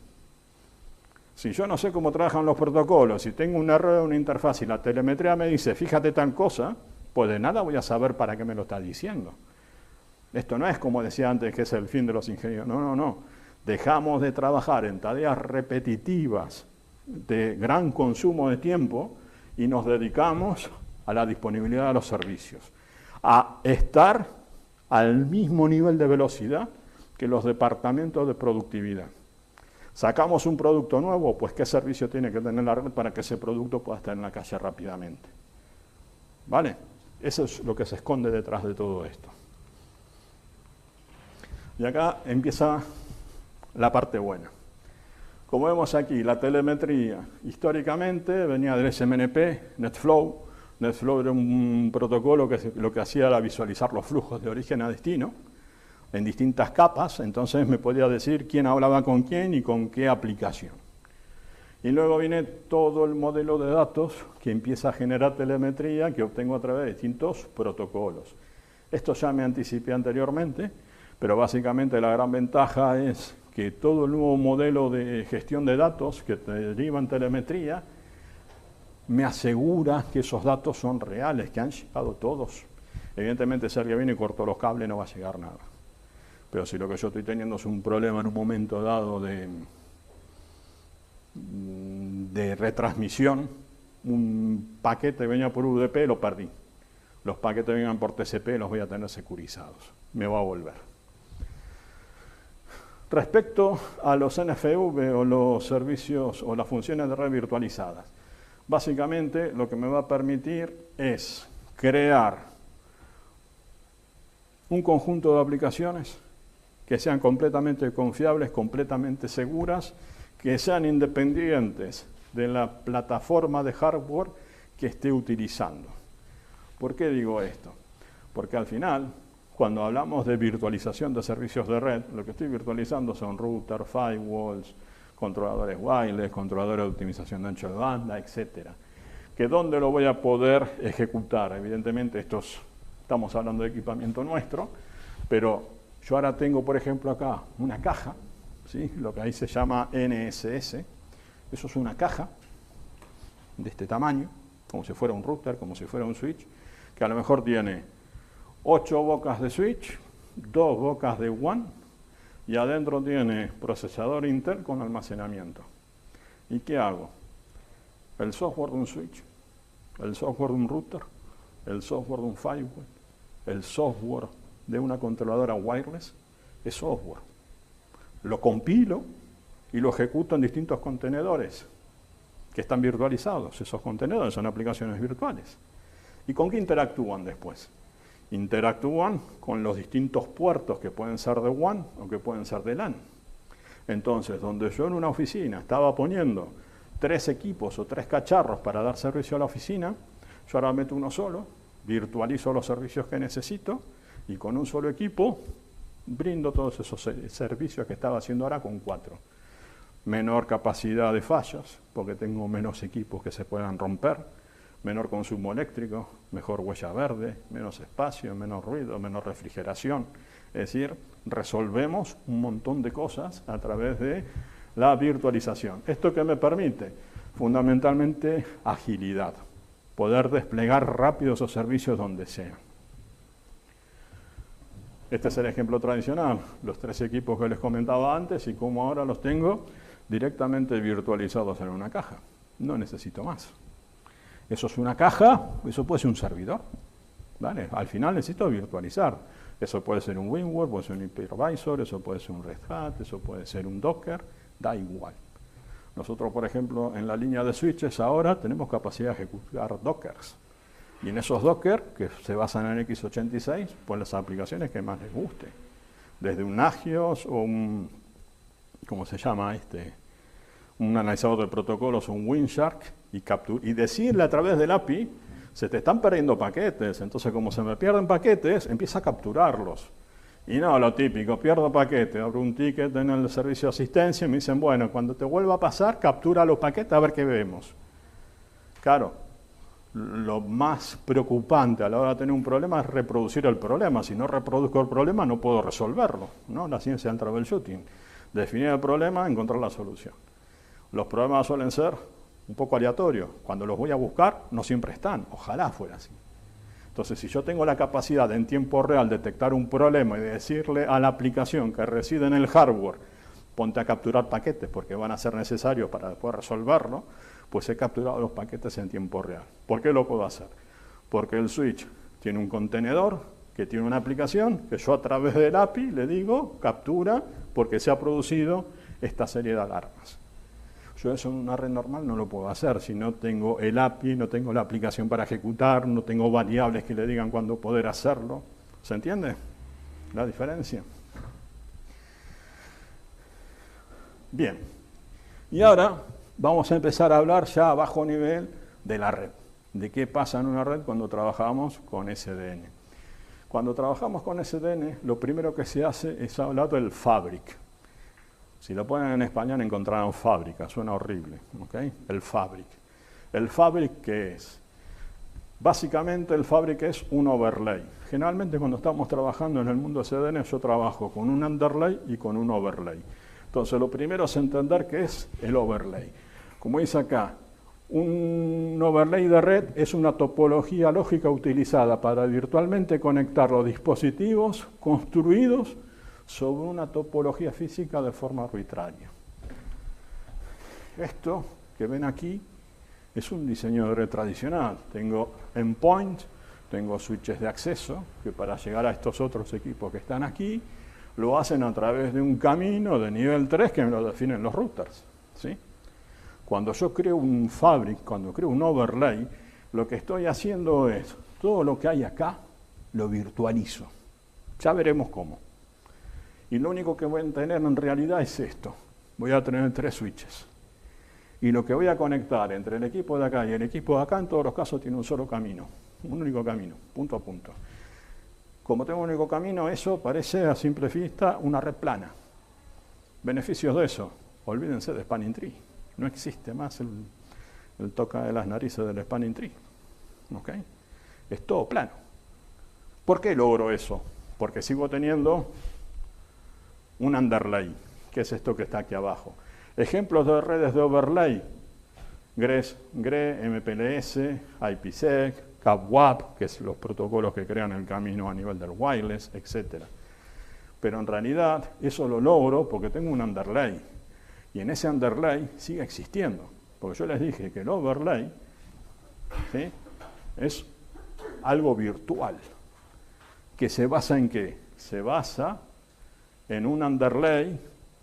Si yo no sé cómo trabajan los protocolos, si tengo un error en una interfaz y la telemetría me dice, fíjate tal cosa, pues de nada voy a saber para qué me lo está diciendo. Esto no es como decía antes, que es el fin de los ingenieros. No, no, no. Dejamos de trabajar en tareas repetitivas de gran consumo de tiempo y nos dedicamos a la disponibilidad de los servicios, a estar al mismo nivel de velocidad que los departamentos de productividad. Sacamos un producto nuevo, pues ¿qué servicio tiene que tener la red para que ese producto pueda estar en la calle rápidamente? ¿Vale? Eso es lo que se esconde detrás de todo esto. Y acá empieza la parte buena. Como vemos aquí, la telemetría históricamente venía del SMNP, NetFlow. NetFlow era un protocolo que lo que hacía era visualizar los flujos de origen a destino en distintas capas, entonces me podía decir quién hablaba con quién y con qué aplicación. Y luego viene todo el modelo de datos que empieza a generar telemetría que obtengo a través de distintos protocolos. Esto ya me anticipé anteriormente, pero básicamente la gran ventaja es que todo el nuevo modelo de gestión de datos que te deriva en telemetría me asegura que esos datos son reales, que han llegado todos. Evidentemente, si alguien viene y cortó los cables, no va a llegar nada. Pero si lo que yo estoy teniendo es un problema en un momento dado de retransmisión, un paquete venía por UDP, lo perdí. Los paquetes vengan por TCP, los voy a tener securizados. Me va a volver. Respecto a los NFV o los servicios o las funciones de red virtualizadas, básicamente lo que me va a permitir es crear un conjunto de aplicaciones que sean completamente confiables, completamente seguras, que sean independientes de la plataforma de hardware que esté utilizando. ¿Por qué digo esto? Porque al final, cuando hablamos de virtualización de servicios de red, lo que estoy virtualizando son routers, firewalls, controladores wireless, controladores de optimización de ancho de banda, etcétera. ¿Que dónde lo voy a poder ejecutar? Evidentemente, estamos hablando de equipamiento nuestro, pero yo ahora tengo, por ejemplo, acá una caja, ¿sí? Lo que ahí se llama NSS. Eso es una caja de este tamaño, como si fuera un router, como si fuera un switch, que a lo mejor tiene 8 bocas de switch, 2 bocas de WAN, y adentro tiene procesador Intel con almacenamiento. ¿Y qué hago? El software de un switch, el software de un router, el software de un firewall, el software de una controladora wireless, es software. Lo compilo y lo ejecuto en distintos contenedores que están virtualizados. Esos contenedores son aplicaciones virtuales. ¿Y con qué interactúan después? Interactúan con los distintos puertos que pueden ser de WAN o que pueden ser de LAN. Entonces, donde yo en una oficina estaba poniendo 3 equipos o 3 cacharros para dar servicio a la oficina, yo ahora meto uno solo, virtualizo los servicios que necesito y con un solo equipo brindo todos esos servicios que estaba haciendo ahora con 4. menor capacidad de fallas, porque tengo menos equipos que se puedan romper, menor consumo eléctrico, mejor huella verde, menos espacio, menos ruido, menos refrigeración. Es decir, resolvemos un montón de cosas a través de la virtualización. ¿Esto qué me permite? Fundamentalmente agilidad, poder desplegar rápido esos servicios donde sea. Este es el ejemplo tradicional, los 3 equipos que les comentaba antes y cómo ahora los tengo directamente virtualizados en una caja. No necesito más. Eso es una caja, eso puede ser un servidor. ¿Vale? Al final necesito virtualizar. Eso puede ser un WinWord, puede ser un hypervisor, eso puede ser un Red Hat, eso puede ser un Docker, da igual. Nosotros, por ejemplo, en la línea de switches ahora tenemos capacidad de ejecutar Dockers. Y en esos Docker, que se basan en x86, pues las aplicaciones que más les guste. Desde un Nagios o un, ¿cómo se llama este? Un analizador de protocolos, un Wireshark, y decirle a través del API, se te están perdiendo paquetes, entonces como se me pierden paquetes, empieza a capturarlos. Y no, lo típico, pierdo paquete, abro un ticket en el servicio de asistencia y me dicen, bueno, cuando te vuelva a pasar, captura los paquetes a ver qué vemos. Claro, lo más preocupante a la hora de tener un problema es reproducir el problema. Si no reproduzco el problema, no puedo resolverlo, ¿no? La ciencia del troubleshooting. Definir el problema, encontrar la solución. Los problemas suelen ser un poco aleatorios. Cuando los voy a buscar, no siempre están. Ojalá fuera así. Entonces, si yo tengo la capacidad de en tiempo real detectar un problema y de decirle a la aplicación que reside en el hardware, ponte a capturar paquetes porque van a ser necesarios para poder resolverlo, pues he capturado los paquetes en tiempo real. ¿Por qué lo puedo hacer? Porque el switch tiene un contenedor que tiene una aplicación que yo a través del API le digo captura porque se ha producido esta serie de alarmas. Yo eso en una red normal no lo puedo hacer si no tengo el API, no tengo la aplicación para ejecutar, no tengo variables que le digan cuándo poder hacerlo. ¿Se entiende la diferencia? Bien, y ahora vamos a empezar a hablar ya a bajo nivel de la red. De qué pasa en una red cuando trabajamos con SDN. Cuando trabajamos con SDN, lo primero que se hace es hablar del fabric. Si lo ponen en español encontrarán fábrica, suena horrible, ¿okay? El fabric. ¿El fabric qué es? Básicamente el fabric es un overlay. Generalmente cuando estamos trabajando en el mundo SDN yo trabajo con un underlay y con un overlay. Entonces lo primero es entender qué es el overlay. Como dice acá, un overlay de red es una topología lógica utilizada para virtualmente conectar los dispositivos construidos sobre una topología física de forma arbitraria. Esto que ven aquí es un diseño de red tradicional. Tengo endpoint, tengo switches de acceso, que para llegar a estos otros equipos que están aquí, lo hacen a través de un camino de nivel 3 que me lo definen los routers, ¿sí? Cuando yo creo un fabric, cuando creo un overlay, lo que estoy haciendo es, todo lo que hay acá, lo virtualizo. Ya veremos cómo. Y lo único que voy a tener en realidad es esto. Voy a tener 3 switches. Y lo que voy a conectar entre el equipo de acá y el equipo de acá, en todos los casos, tiene un solo camino. Un único camino, punto a punto. Como tengo un único camino, eso parece a simple vista una red plana. Beneficios de eso, olvídense de spanning tree. No existe más el toca de las narices del spanning tree. ¿Okay? Es todo plano. ¿Por qué logro eso? Porque sigo teniendo un underlay, que es esto que está aquí abajo. Ejemplos de redes de overlay, GRE, MPLS, IPsec, CAPWAP, que es los protocolos que crean el camino a nivel del wireless, etc. Pero en realidad eso lo logro porque tengo un underlay. Y en ese underlay sigue existiendo. Porque yo les dije que el overlay, ¿sí?, es algo virtual. ¿Que se basa en qué? Se basa en un underlay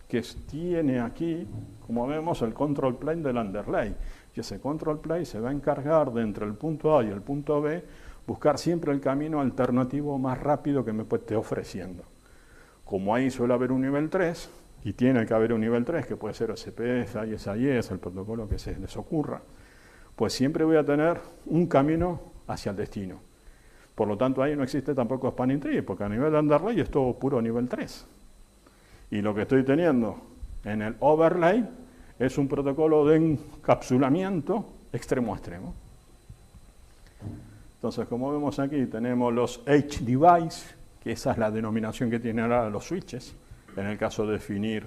que tiene aquí, como vemos, el control plane del underlay. Y ese control plane se va a encargar de, entre el punto A y el punto B, buscar siempre el camino alternativo más rápido que me esté ofreciendo. Como ahí suele haber un nivel 3, y tiene que haber un nivel 3, que puede ser OSPF, ISIS, el protocolo que se les ocurra, pues siempre voy a tener un camino hacia el destino. Por lo tanto, ahí no existe tampoco spanning tree, porque a nivel de underlay es todo puro nivel 3. Y lo que estoy teniendo en el overlay es un protocolo de encapsulamiento extremo a extremo. Entonces, como vemos aquí, tenemos los Edge Device, que esa es la denominación que tienen ahora los switches, en el caso de definir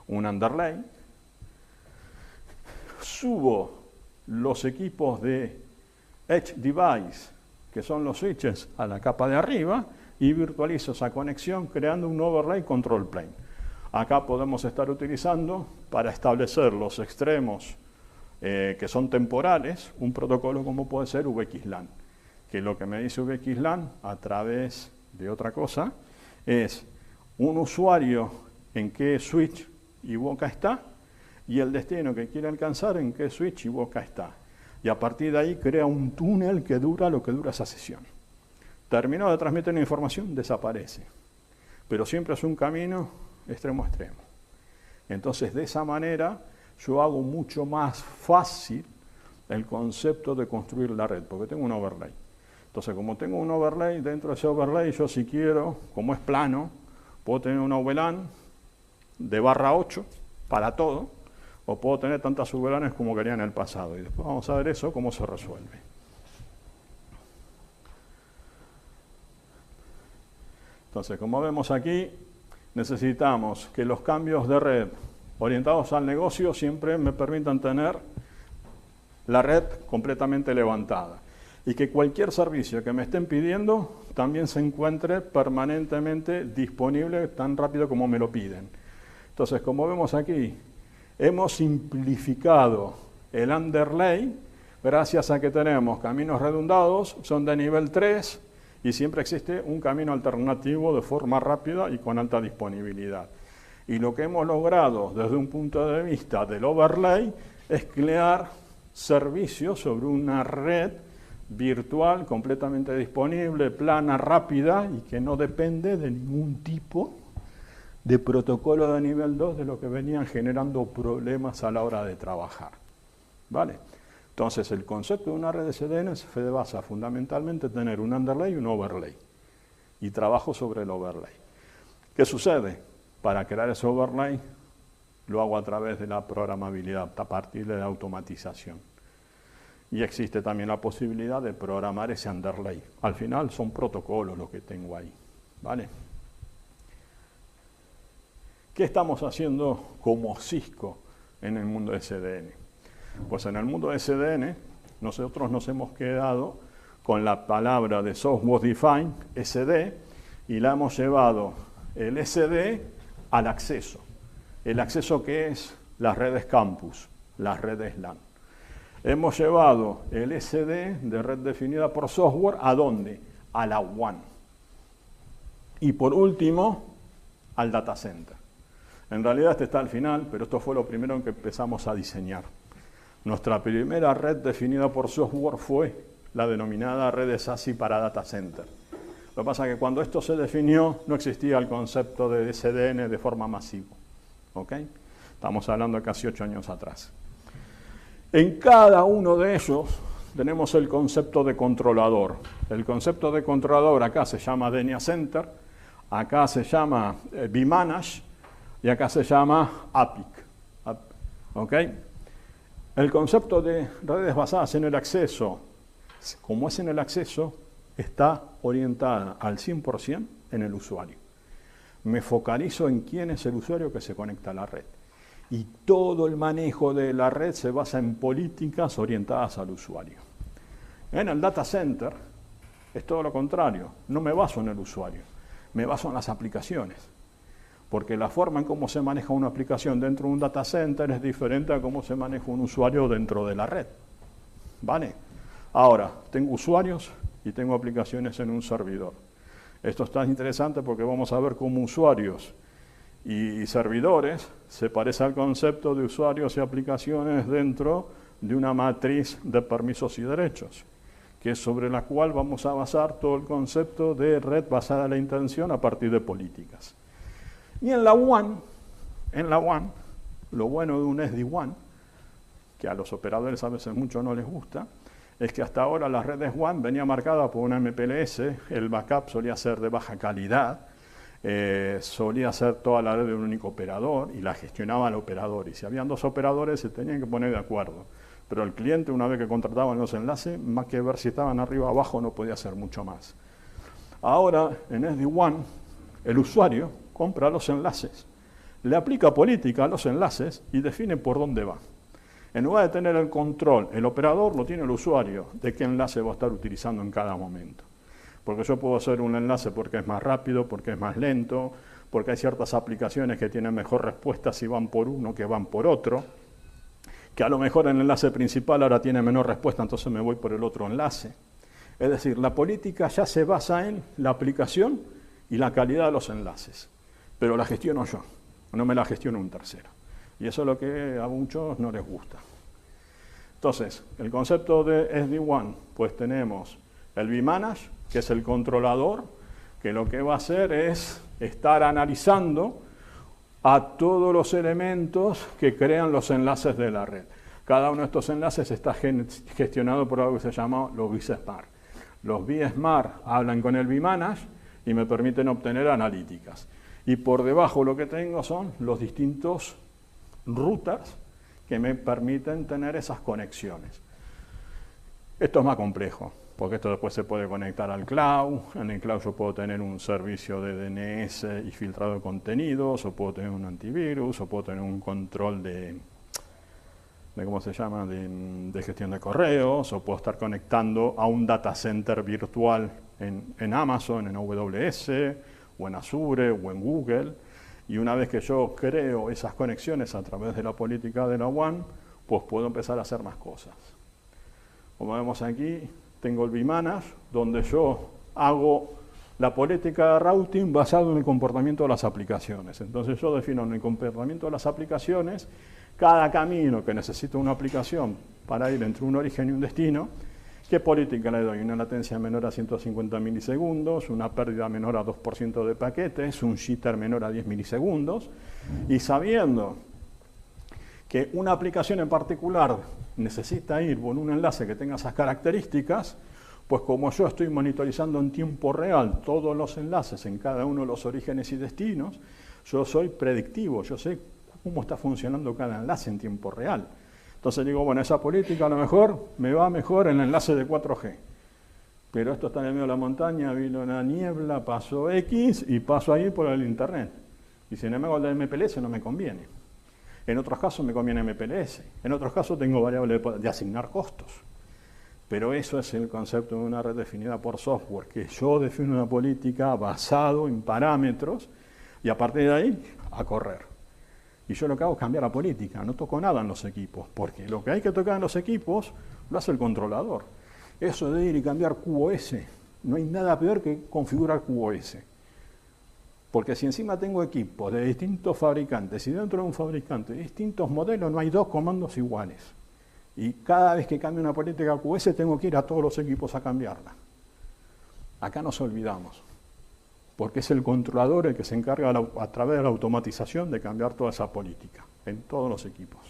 un underlay. Subo los equipos de Edge Device, que son los switches, a la capa de arriba y virtualizo esa conexión creando un overlay control plane. Acá podemos estar utilizando para establecer los extremos que son temporales, un protocolo como puede ser VXLAN, que lo que me dice VXLAN a través de otra cosa es un usuario en qué switch y boca está y el destino que quiere alcanzar en qué switch y boca está. Y a partir de ahí crea un túnel que dura lo que dura esa sesión. Terminado de transmitir la información, desaparece. Pero siempre es un camino extremo a extremo. Entonces, de esa manera, yo hago mucho más fácil el concepto de construir la red, porque tengo un overlay. Entonces, como tengo un overlay, dentro de ese overlay, yo si quiero, como es plano, puedo tener una VLAN de /8 para todo, o puedo tener tantas VLANs como quería en el pasado. Y después vamos a ver eso, cómo se resuelve. Entonces, como vemos aquí, necesitamos que los cambios de red orientados al negocio siempre me permitan tener la red completamente levantada y que cualquier servicio que me estén pidiendo también se encuentre permanentemente disponible tan rápido como me lo piden. Entonces, como vemos aquí, hemos simplificado el underlay gracias a que tenemos caminos redundados, son de nivel 3 y siempre existe un camino alternativo de forma rápida y con alta disponibilidad. Y lo que hemos logrado desde un punto de vista del overlay es crear servicios sobre una red virtual completamente disponible, plana, rápida y que no depende de ningún tipo de protocolo de nivel 2 de lo que venían generando problemas a la hora de trabajar. ¿Vale? Entonces, el concepto de una red de CDN se basa fundamentalmente en tener un underlay y un overlay. Y trabajo sobre el overlay. ¿Qué sucede? Para crear ese overlay lo hago a través de la programabilidad, a partir de la automatización. Y existe también la posibilidad de programar ese underlay. Al final son protocolos los que tengo ahí. ¿Vale? ¿Qué estamos haciendo como Cisco en el mundo de CDN? Pues en el mundo de CDN nosotros nos hemos quedado con la palabra de Software Defined, SD, y la hemos llevado el SD al acceso. El acceso que es las redes campus, las redes LAN. Hemos llevado el SD de red definida por software, ¿a dónde? A la WAN. Y por último, al data center. En realidad este está al final, pero esto fue lo primero en que empezamos a diseñar. Nuestra primera red definida por software fue la denominada red de SASE para data center. Lo que pasa es que cuando esto se definió no existía el concepto de SDN de forma masiva. ¿Ok? Estamos hablando de casi 8 años atrás. En cada uno de ellos tenemos el concepto de controlador. El concepto de controlador acá se llama DNA Center, acá se llama vManage y acá se llama APIC. ¿Ok? El concepto de redes basadas en el acceso, como es en el acceso, está orientada al 100% en el usuario. Me focalizo en quién es el usuario que se conecta a la red. Y todo el manejo de la red se basa en políticas orientadas al usuario. En el data center es todo lo contrario. No me baso en el usuario, me baso en las aplicaciones. Porque la forma en cómo se maneja una aplicación dentro de un data center es diferente a cómo se maneja un usuario dentro de la red. ¿Vale? Ahora, tengo usuarios y tengo aplicaciones en un servidor. Esto está interesante porque vamos a ver cómo usuarios y servidores se parece al concepto de usuarios y aplicaciones dentro de una matriz de permisos y derechos, que es sobre la cual vamos a basar todo el concepto de red basada en la intención a partir de políticas. Y en la WAN, lo bueno de un SD-WAN, que a los operadores a veces mucho no les gusta, es que hasta ahora las redes WAN venía marcada por una MPLS, el backup solía ser de baja calidad, solía ser toda la red de un único operador y la gestionaba el operador. Y si habían dos operadores se tenían que poner de acuerdo. Pero el cliente, una vez que contrataban los enlaces, más que ver si estaban arriba o abajo, no podía hacer mucho más. Ahora, en SD-WAN, el usuario compra los enlaces, le aplica política a los enlaces y define por dónde va. En lugar de tener el control, el operador lo tiene el usuario de qué enlace va a estar utilizando en cada momento. Porque yo puedo hacer un enlace porque es más rápido, porque es más lento, porque hay ciertas aplicaciones que tienen mejor respuesta si van por uno que van por otro, que a lo mejor el enlace principal ahora tiene menor respuesta, entonces me voy por el otro enlace. Es decir, la política ya se basa en la aplicación y la calidad de los enlaces, pero la gestiono yo, no me la gestiona un tercero. Y eso es lo que a muchos no les gusta. Entonces, el concepto de SD-WAN, pues tenemos el vManage, que es el controlador, que lo que va a hacer es estar analizando a todos los elementos que crean los enlaces de la red. Cada uno de estos enlaces está gestionado por algo que se llama los vSmart. Los vSmart hablan con el vManage y me permiten obtener analíticas. Y por debajo lo que tengo son los distintos routers que me permiten tener esas conexiones. Esto es más complejo, porque esto después se puede conectar al cloud. En el cloud yo puedo tener un servicio de DNS y filtrado de contenidos, o puedo tener un antivirus, o puedo tener un control de ¿cómo se llama?, de gestión de correos, o puedo estar conectando a un data center virtual en Amazon, en AWS, o en Azure, o en Google. Y una vez que yo creo esas conexiones a través de la política de la WAN, pues puedo empezar a hacer más cosas. Como vemos aquí, tengo el vManage, donde yo hago la política de routing basada en el comportamiento de las aplicaciones. Entonces yo defino en el comportamiento de las aplicaciones cada camino que necesita una aplicación para ir entre un origen y un destino. ¿Qué política le doy? Una latencia menor a 150 milisegundos, una pérdida menor a 2% de paquetes, un jitter menor a 10 milisegundos. Y sabiendo que una aplicación en particular necesita ir por un enlace que tenga esas características, pues como yo estoy monitorizando en tiempo real todos los enlaces en cada uno de los orígenes y destinos, yo soy predictivo, yo sé cómo está funcionando cada enlace en tiempo real. Entonces digo, bueno, esa política a lo mejor me va mejor en el enlace de 4G. Pero esto está en el medio de la montaña, vino una niebla, pasó X y paso ahí por el internet. Y sin embargo el de MPLS no me conviene. En otros casos me conviene MPLS. En otros casos tengo variables de asignar costos. Pero eso es el concepto de una red definida por software, que yo defino una política basado en parámetros y a partir de ahí a correr. Y yo lo que hago es cambiar la política, no toco nada en los equipos, porque lo que hay que tocar en los equipos lo hace el controlador. Eso de ir y cambiar QoS, no hay nada peor que configurar QoS. Porque si encima tengo equipos de distintos fabricantes y dentro de un fabricante de distintos modelos, no hay dos comandos iguales. Y cada vez que cambio una política QoS tengo que ir a todos los equipos a cambiarla. Acá nos olvidamos, porque es el controlador el que se encarga a través de la automatización de cambiar toda esa política en todos los equipos.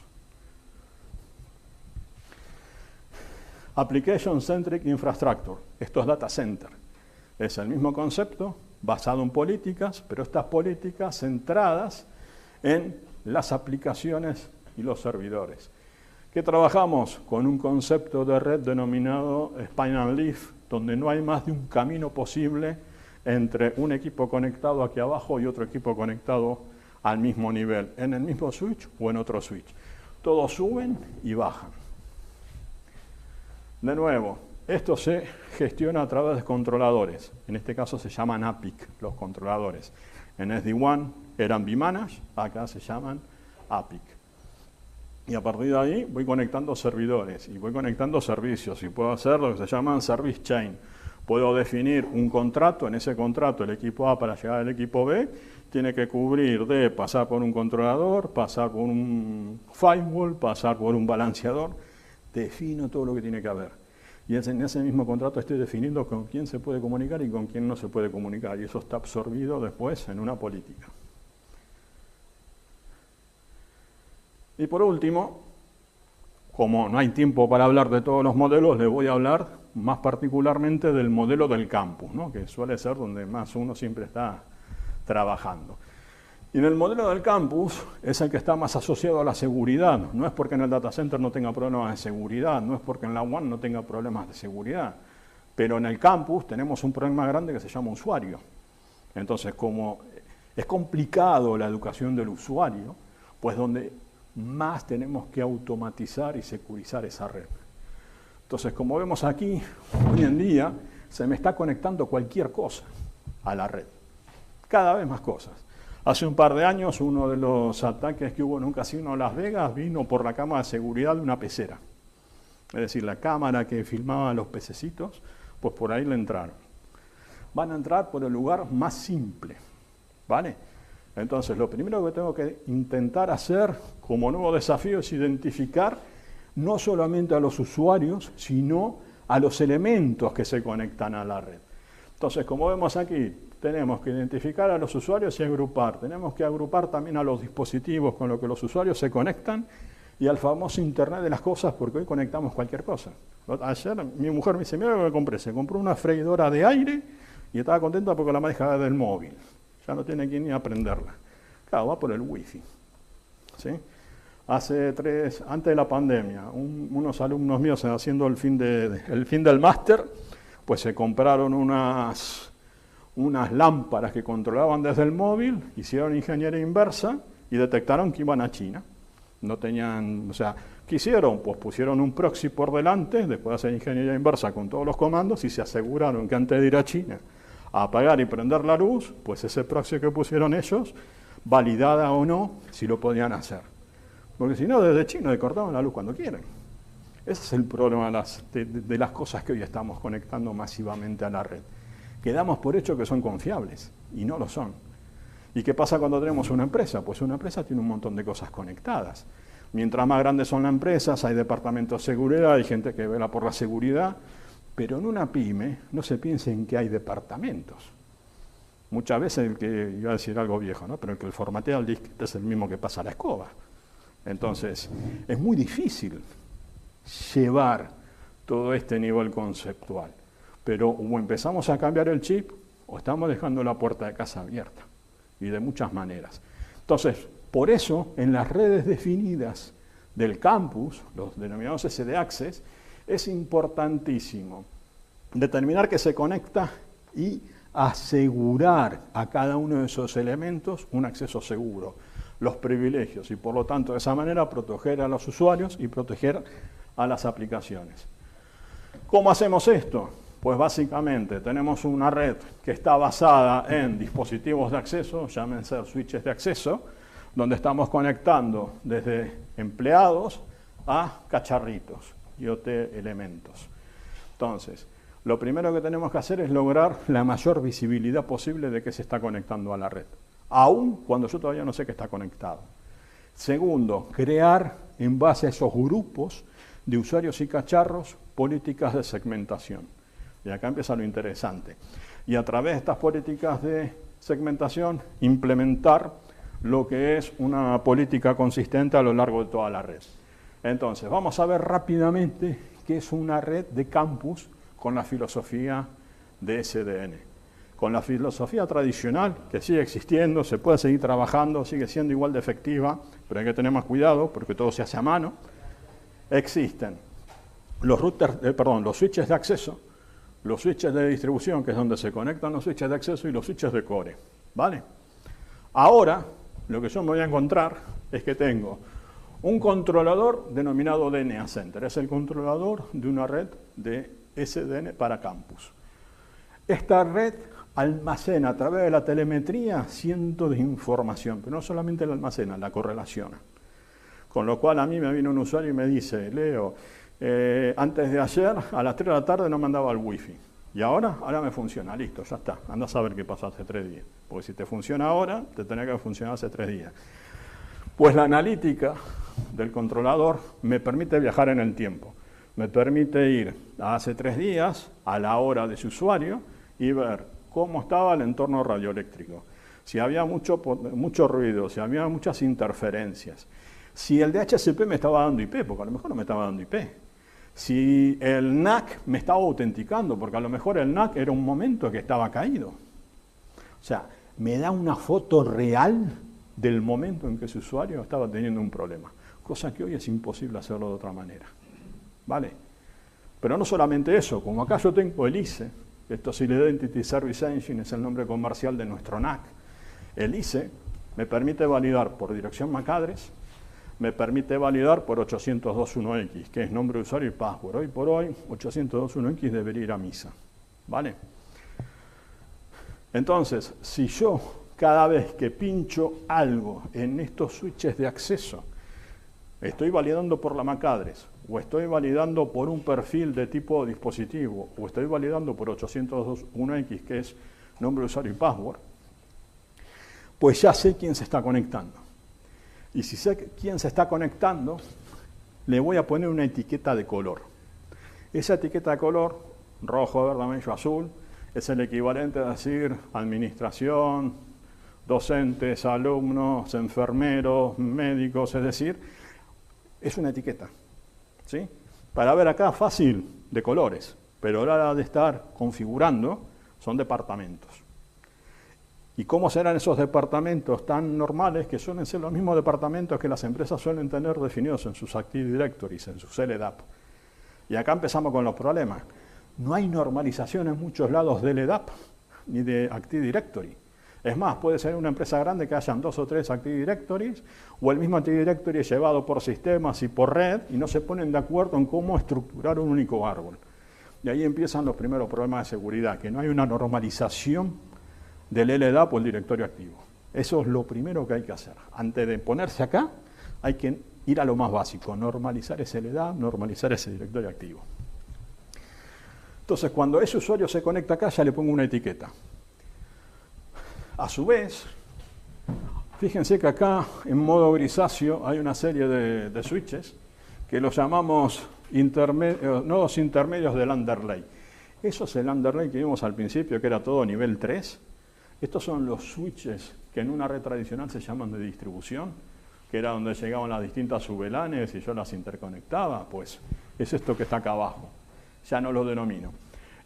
Application Centric Infrastructure, esto es data center. Es el mismo concepto basado en políticas, pero estas políticas centradas en las aplicaciones y los servidores. ¿Qué trabajamos? Con un concepto de red denominado Span and Leaf, donde no hay más de un camino posible entre un equipo conectado aquí abajo y otro equipo conectado al mismo nivel, en el mismo switch o en otro switch. Todos suben y bajan. De nuevo, esto se gestiona a través de controladores. En este caso se llaman APIC, los controladores. En SD-WAN eran vManage, acá se llaman APIC. Y a partir de ahí voy conectando servidores y voy conectando servicios y puedo hacer lo que se llaman service chain. Puedo definir un contrato, en ese contrato el equipo A para llegar al equipo B tiene que cubrir de pasar por un controlador, pasar por un firewall, pasar por un balanceador. Defino todo lo que tiene que haber. Y en ese mismo contrato estoy definiendo con quién se puede comunicar y con quién no se puede comunicar. Y eso está absorbido después en una política. Y por último, como no hay tiempo para hablar de todos los modelos, les voy a hablar más particularmente del modelo del campus, ¿no? Que suele ser donde más uno siempre está trabajando. Y en el modelo del campus es el que está más asociado a la seguridad. No es porque en el data center no tenga problemas de seguridad, no es porque en la WAN no tenga problemas de seguridad, pero en el campus tenemos un problema grande que se llama usuario. Entonces, como es complicado la educación del usuario, pues donde más tenemos que automatizar y securizar esa red. Entonces, como vemos aquí, hoy en día se me está conectando cualquier cosa a la red. Cada vez más cosas. Hace un par de años, uno de los ataques que hubo en un casino en Las Vegas vino por la cámara de seguridad de una pecera. Es decir, la cámara que filmaba los pececitos, pues por ahí le entraron. Van a entrar por el lugar más simple, ¿vale? Entonces, lo primero que tengo que intentar hacer como nuevo desafío es identificar no solamente a los usuarios, sino a los elementos que se conectan a la red. Entonces, como vemos aquí, tenemos que identificar a los usuarios y agrupar. Tenemos que agrupar también a los dispositivos con los que los usuarios se conectan y al famoso Internet de las cosas, porque hoy conectamos cualquier cosa. Ayer mi mujer me dice, mira lo que compré. Se compró una freidora de aire y estaba contenta porque la manejaba del móvil. Ya no tiene quien ni aprenderla. Claro, va por el wifi. ¿Sí? Antes de la pandemia, unos alumnos míos haciendo el fin del máster, pues se compraron unas lámparas que controlaban desde el móvil, hicieron ingeniería inversa y detectaron que iban a China. No tenían, o sea, ¿qué hicieron? Pues pusieron un proxy por delante, después de hacer ingeniería inversa con todos los comandos y se aseguraron que antes de ir a China a apagar y prender la luz, pues ese proxy que pusieron ellos, validada o no, si lo podían hacer. Porque si no, desde China le cortaban la luz cuando quieren. Ese es el problema de las cosas que hoy estamos conectando masivamente a la red. Quedamos por hecho que son confiables, y no lo son. ¿Y qué pasa cuando tenemos una empresa? Pues una empresa tiene un montón de cosas conectadas. Mientras más grandes son las empresas, hay departamentos de seguridad, hay gente que vela por la seguridad, pero en una pyme no se piensa en que hay departamentos. Muchas veces el que, iba a decir algo viejo, ¿no? Pero el que formatea el disquete es el mismo que pasa la escoba. Entonces, es muy difícil llevar todo este nivel conceptual. Pero o empezamos a cambiar el chip o estamos dejando la puerta de casa abierta. Y de muchas maneras. Entonces, por eso, en las redes definidas del campus, los denominados SD Access, es importantísimo determinar que se conecta y asegurar a cada uno de esos elementos un acceso seguro, los privilegios, y por lo tanto, de esa manera, proteger a los usuarios y proteger a las aplicaciones. ¿Cómo hacemos esto? Pues básicamente tenemos una red que está basada en dispositivos de acceso, llámense switches de acceso, donde estamos conectando desde empleados a cacharritos, IoT elementos. Entonces, lo primero que tenemos que hacer es lograr la mayor visibilidad posible de que se está conectando a la red, aun cuando yo todavía no sé que está conectado. Segundo, crear en base a esos grupos de usuarios y cacharros políticas de segmentación. Y acá empieza lo interesante. Y a través de estas políticas de segmentación, implementar lo que es una política consistente a lo largo de toda la red. Entonces, vamos a ver rápidamente qué es una red de campus con la filosofía de SDN. Con la filosofía tradicional, que sigue existiendo, se puede seguir trabajando, sigue siendo igual de efectiva, pero hay que tener más cuidado porque todo se hace a mano. Existen los switches de acceso, los switches de distribución, que es donde se conectan los switches de acceso, y los switches de core, ¿vale? Ahora, lo que yo me voy a encontrar es que tengo un controlador denominado DNA Center. Es el controlador de una red de SDN para campus. Esta red almacena a través de la telemetría cientos de información, pero no solamente la almacena, la correlaciona. Con lo cual a mí me viene un usuario y me dice, Leo, antes de ayer, a las 3 de la tarde no me andaba el wifi. Y ahora me funciona, listo, ya está. Anda a saber qué pasó hace 3 días. Porque si te funciona ahora, te tenía que funcionar hace 3 días. Pues la analítica del controlador me permite viajar en el tiempo. Me permite ir a hace 3 días, a la hora de su usuario, y ver cómo estaba el entorno radioeléctrico. Si había mucho ruido, si había muchas interferencias. Si el DHCP me estaba dando IP, porque a lo mejor no me estaba dando IP. Si el NAC me estaba autenticando, porque a lo mejor el NAC era un momento que estaba caído. O sea, me da una foto real del momento en que ese usuario estaba teniendo un problema, cosa que hoy es imposible hacerlo de otra manera, ¿vale? Pero no solamente eso, como acá yo tengo el ISE, esto es el Identity Service Engine, es el nombre comercial de nuestro NAC, el ISE me permite validar por dirección MAC address, me permite validar por 802.1x, que es nombre de usuario y password. Hoy por hoy, 802.1x debería ir a misa, ¿vale? Entonces, si yo cada vez que pincho algo en estos switches de acceso, estoy validando por la MAC address, o estoy validando por un perfil de tipo dispositivo, o estoy validando por 802.1x, que es nombre de usuario y password, pues ya sé quién se está conectando. Y si sé quién se está conectando, le voy a poner una etiqueta de color. Esa etiqueta de color, rojo, verde, amarillo, azul, es el equivalente a decir administración, docentes, alumnos, enfermeros, médicos, es decir, es una etiqueta, ¿sí? Para ver acá fácil de colores, pero a la hora de estar configurando son departamentos. ¿Y cómo serán esos departamentos tan normales que suelen ser los mismos departamentos que las empresas suelen tener definidos en sus Active Directories, en sus LDAP? Y acá empezamos con los problemas. No hay normalización en muchos lados de LDAP ni de Active Directory. Es más, puede ser una empresa grande que hayan 2 o 3 Active Directories o el mismo Active Directory llevado por sistemas y por red y no se ponen de acuerdo en cómo estructurar un único árbol. Y ahí empiezan los primeros problemas de seguridad, que no hay una normalización del LDAP o el directorio activo. Eso es lo primero que hay que hacer. Antes de ponerse acá, hay que ir a lo más básico, normalizar ese LDAP, normalizar ese directorio activo. Entonces, cuando ese usuario se conecta acá, ya le pongo una etiqueta. A su vez, fíjense que acá, en modo grisáceo, hay una serie de switches que los llamamos nodos intermedios del underlay. Eso es el underlay que vimos al principio, que era todo nivel 3. Estos son los switches que en una red tradicional se llaman de distribución, que era donde llegaban las distintas VLANs y yo las interconectaba. Pues es esto que está acá abajo. Ya no lo denomino.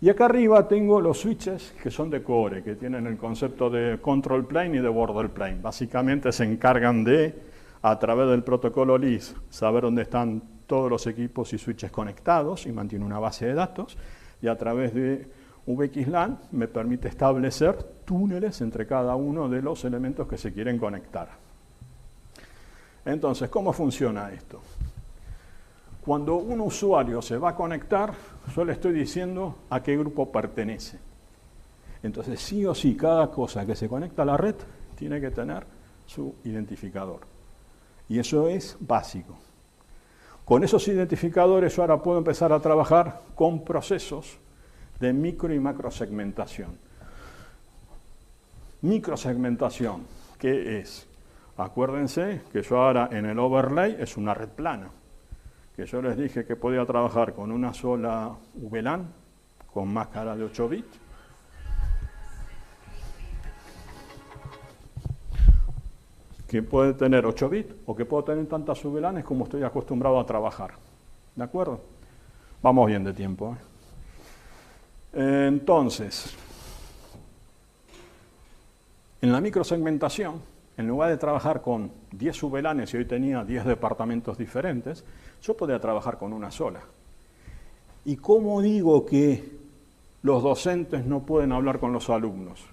Y acá arriba tengo los switches que son de core, que tienen el concepto de control plane y de border plane. Básicamente se encargan de, a través del protocolo LIS, saber dónde están todos los equipos y switches conectados y mantiene una base de datos. Y a través de VXLAN me permite establecer túneles entre cada uno de los elementos que se quieren conectar. Entonces, ¿cómo funciona esto? Cuando un usuario se va a conectar, yo le estoy diciendo a qué grupo pertenece. Entonces, sí o sí, cada cosa que se conecta a la red tiene que tener su identificador. Y eso es básico. Con esos identificadores yo ahora puedo empezar a trabajar con procesos de micro y macro segmentación. Microsegmentación, ¿qué es? Acuérdense que yo ahora en el overlay es una red plana, que yo les dije que podía trabajar con una sola VLAN, con máscara de 8 bits, que puede tener 8 bits o que puedo tener tantas VLANs como estoy acostumbrado a trabajar. ¿De acuerdo? Vamos bien de tiempo, ¿eh? Entonces, en la microsegmentación, en lugar de trabajar con 10 VLANs y hoy tenía 10 departamentos diferentes, yo podía trabajar con una sola. ¿Y cómo digo que los docentes no pueden hablar con los alumnos?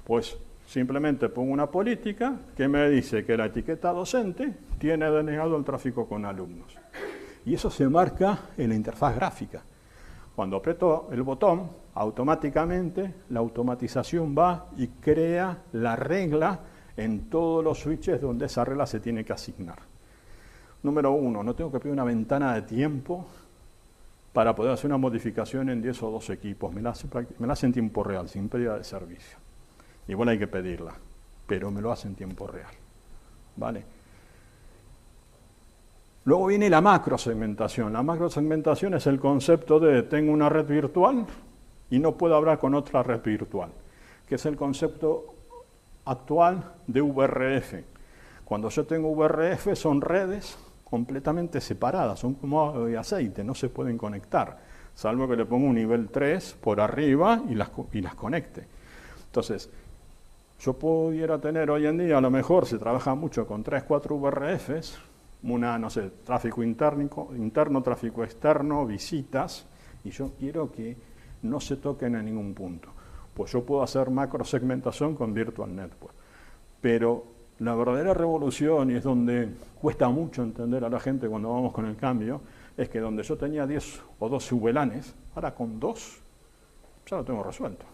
Pues simplemente pongo una política que me dice que la etiqueta docente tiene denegado el tráfico con alumnos. Y eso se marca en la interfaz gráfica. Cuando aprieto el botón, automáticamente la automatización va y crea la regla en todos los switches donde esa regla se tiene que asignar. Número 1, no tengo que pedir una ventana de tiempo para poder hacer una modificación en 10 o 12 equipos. Me la hace en tiempo real, sin pérdida de servicio. Igual hay que pedirla, pero me lo hace en tiempo real. ¿Vale? Luego viene la macrosegmentación. La macrosegmentación es el concepto de tengo una red virtual y no puedo hablar con otra red virtual, que es el concepto actual de VRF. Cuando yo tengo VRF son redes completamente separadas, son como agua y aceite, no se pueden conectar, salvo que le ponga un nivel 3 por arriba y las conecte. Entonces, Yo pudiera tener hoy en día, a lo mejor se trabaja mucho con 3, 4 VRFs, una, no sé, tráfico interno, tráfico externo, visitas, y yo quiero que no se toquen en ningún punto. Pues yo puedo hacer macrosegmentación con Virtual Network. Pero la verdadera revolución, y es donde cuesta mucho entender a la gente cuando vamos con el cambio, es que donde yo tenía 10 o 12 VLANs, ahora con 2 ya lo tengo resuelto.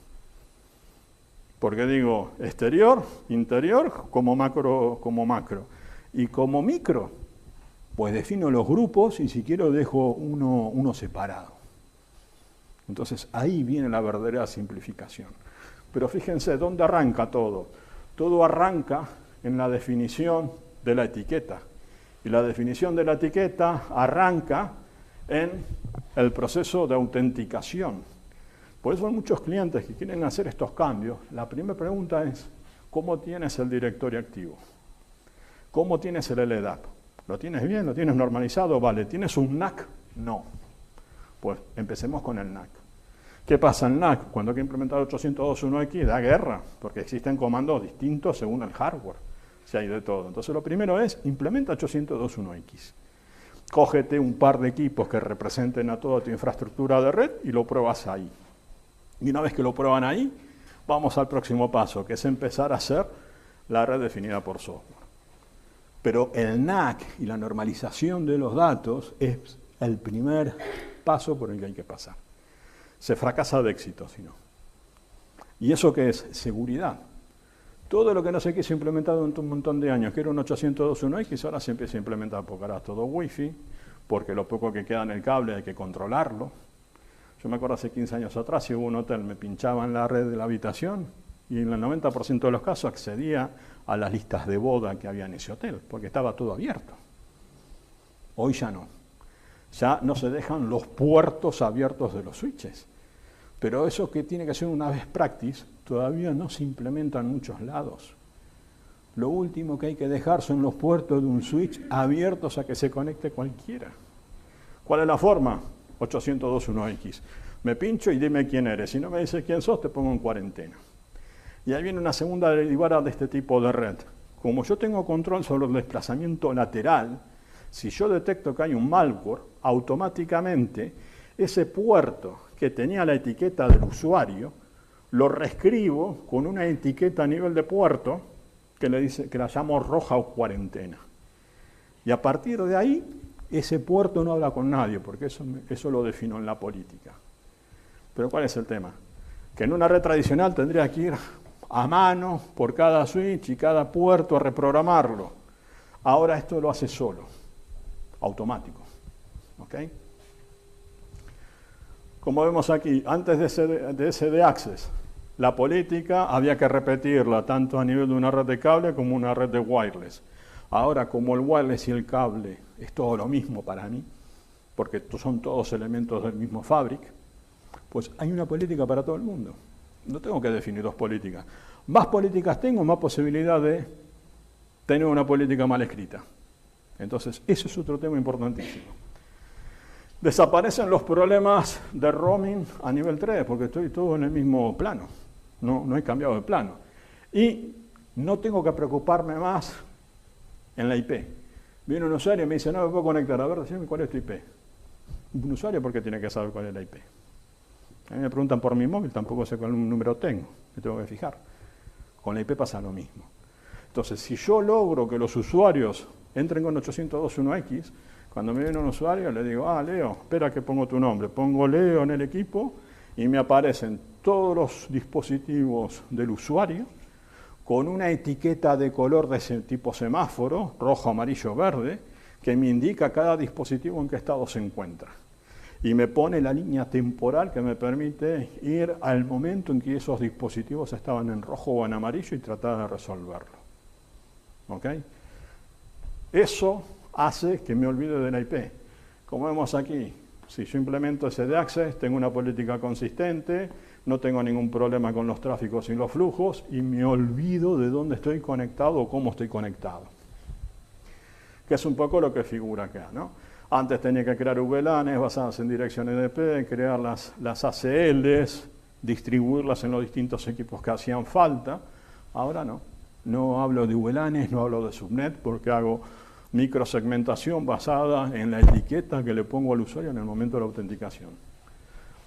Porque digo, exterior, interior, como macro. Y como micro, pues defino los grupos y si quiero dejo uno separado. Entonces ahí viene la verdadera simplificación. Pero fíjense, ¿dónde arranca todo? Todo arranca en la definición de la etiqueta. Y la definición de la etiqueta arranca en el proceso de autenticación. Por eso hay muchos clientes que quieren hacer estos cambios. La primera pregunta es, ¿cómo tienes el directorio activo? ¿Cómo tienes el LDAP? ¿Lo tienes bien? ¿Lo tienes normalizado? Vale. ¿Tienes un NAC? No. Pues empecemos con el NAC. ¿Qué pasa en NAC? Cuando hay que implementar 802.1x da guerra, porque existen comandos distintos según el hardware. Si hay de todo. Entonces lo primero es, implementa 802.1x. Cógete un par de equipos que representen a toda tu infraestructura de red y lo pruebas ahí. Y una vez que lo prueban ahí, vamos al próximo paso, que es empezar a hacer la red definida por software. Pero el NAC y la normalización de los datos es el primer paso por el que hay que pasar. Se fracasa de éxito, si no. ¿Y eso qué es? Seguridad. Todo lo que no se quiso implementar durante un montón de años, que era un 802.1x, ahora se empieza a implementar porque ahora es todo Wi-Fi, porque lo poco que queda en el cable hay que controlarlo. Yo me acuerdo hace 15 años atrás, si hubo un hotel, me pinchaban la red de la habitación y en el 90% de los casos accedía a las listas de boda que había en ese hotel, porque estaba todo abierto. Hoy ya no. Ya no se dejan los puertos abiertos de los switches. Pero eso que tiene que ser una best practice todavía no se implementa en muchos lados. Lo último que hay que dejar son los puertos de un switch abiertos a que se conecte cualquiera. ¿Cuál es la forma? 802.1x. Me pincho y dime quién eres. Si no me dices quién sos, te pongo en cuarentena. Y ahí viene una segunda derivada de este tipo de red. Como yo tengo control sobre el desplazamiento lateral, si yo detecto que hay un malware, automáticamente ese puerto que tenía la etiqueta del usuario, lo reescribo con una etiqueta a nivel de puerto que la llamo roja o cuarentena. Y a partir de ahí, ese puerto no habla con nadie, porque eso lo defino en la política. Pero ¿cuál es el tema? Que en una red tradicional tendría que ir a mano por cada switch y cada puerto a reprogramarlo. Ahora esto lo hace solo, automático. ¿Ok? Como vemos aquí, antes de SD Access, la política había que repetirla tanto a nivel de una red de cable como una red de wireless. Ahora, como el wireless y el cable es todo lo mismo para mí, porque son todos elementos del mismo fabric, pues hay una política para todo el mundo. No tengo que definir dos políticas. Más políticas tengo, más posibilidad de tener una política mal escrita. Entonces, ese es otro tema importantísimo. Desaparecen los problemas de roaming a nivel 3, porque estoy todo en el mismo plano. No he cambiado de plano. Y no tengo que preocuparme más en la IP. Viene un usuario y me dice, no me puedo conectar. A ver, decime cuál es tu IP. Un usuario, ¿por qué tiene que saber cuál es la IP? A mí me preguntan por mi móvil, tampoco sé cuál número tengo. Me tengo que fijar. Con la IP pasa lo mismo. Entonces, si yo logro que los usuarios entren con 802.1x, cuando me viene un usuario le digo, Leo, espera que pongo tu nombre. Pongo Leo en el equipo y me aparecen todos los dispositivos del usuario con una etiqueta de color de ese tipo semáforo, rojo, amarillo, verde, que me indica cada dispositivo en qué estado se encuentra. Y me pone la línea temporal que me permite ir al momento en que esos dispositivos estaban en rojo o en amarillo y tratar de resolverlo. ¿Ok? Eso hace que me olvide de la IP. Como vemos aquí, si yo implemento SD Access, tengo una política consistente, no tengo ningún problema con los tráficos y los flujos y me olvido de dónde estoy conectado o cómo estoy conectado. Que es un poco lo que figura acá, ¿no? Antes tenía que crear VLANs basadas en dirección EDP, crear las ACLs, distribuirlas en los distintos equipos que hacían falta Ahora no. No hablo de VLANs, no hablo de subnet, porque hago microsegmentación basada en la etiqueta que le pongo al usuario en el momento de la autenticación.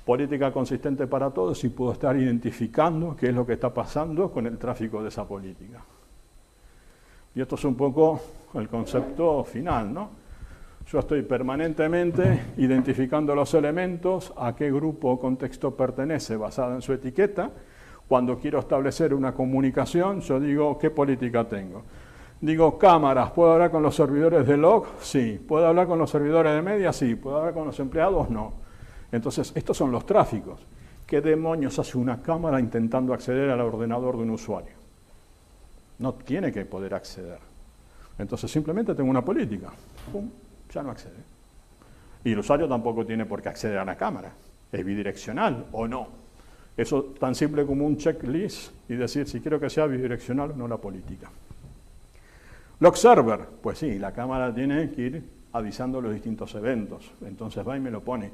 Política consistente para todos y puedo estar identificando qué es lo que está pasando con el tráfico de esa política. Y esto es un poco el concepto final, ¿no? Yo estoy permanentemente identificando los elementos, a qué grupo o contexto pertenece basado en su etiqueta. Cuando quiero establecer una comunicación, yo digo, ¿qué política tengo? Digo, cámaras, ¿puedo hablar con los servidores de log? Sí. ¿Puedo hablar con los servidores de media? Sí. ¿Puedo hablar con los empleados? No. Entonces, estos son los tráficos. ¿Qué demonios hace una cámara intentando acceder al ordenador de un usuario? No tiene que poder acceder. Entonces, simplemente tengo una política. ¡Pum! Ya no accede. Y el usuario tampoco tiene por qué acceder a la cámara. ¿Es bidireccional o no? Eso tan simple como un checklist y decir si quiero que sea bidireccional o no la política. Log server, pues sí, la cámara tiene que ir avisando los distintos eventos. Entonces va y me lo pone.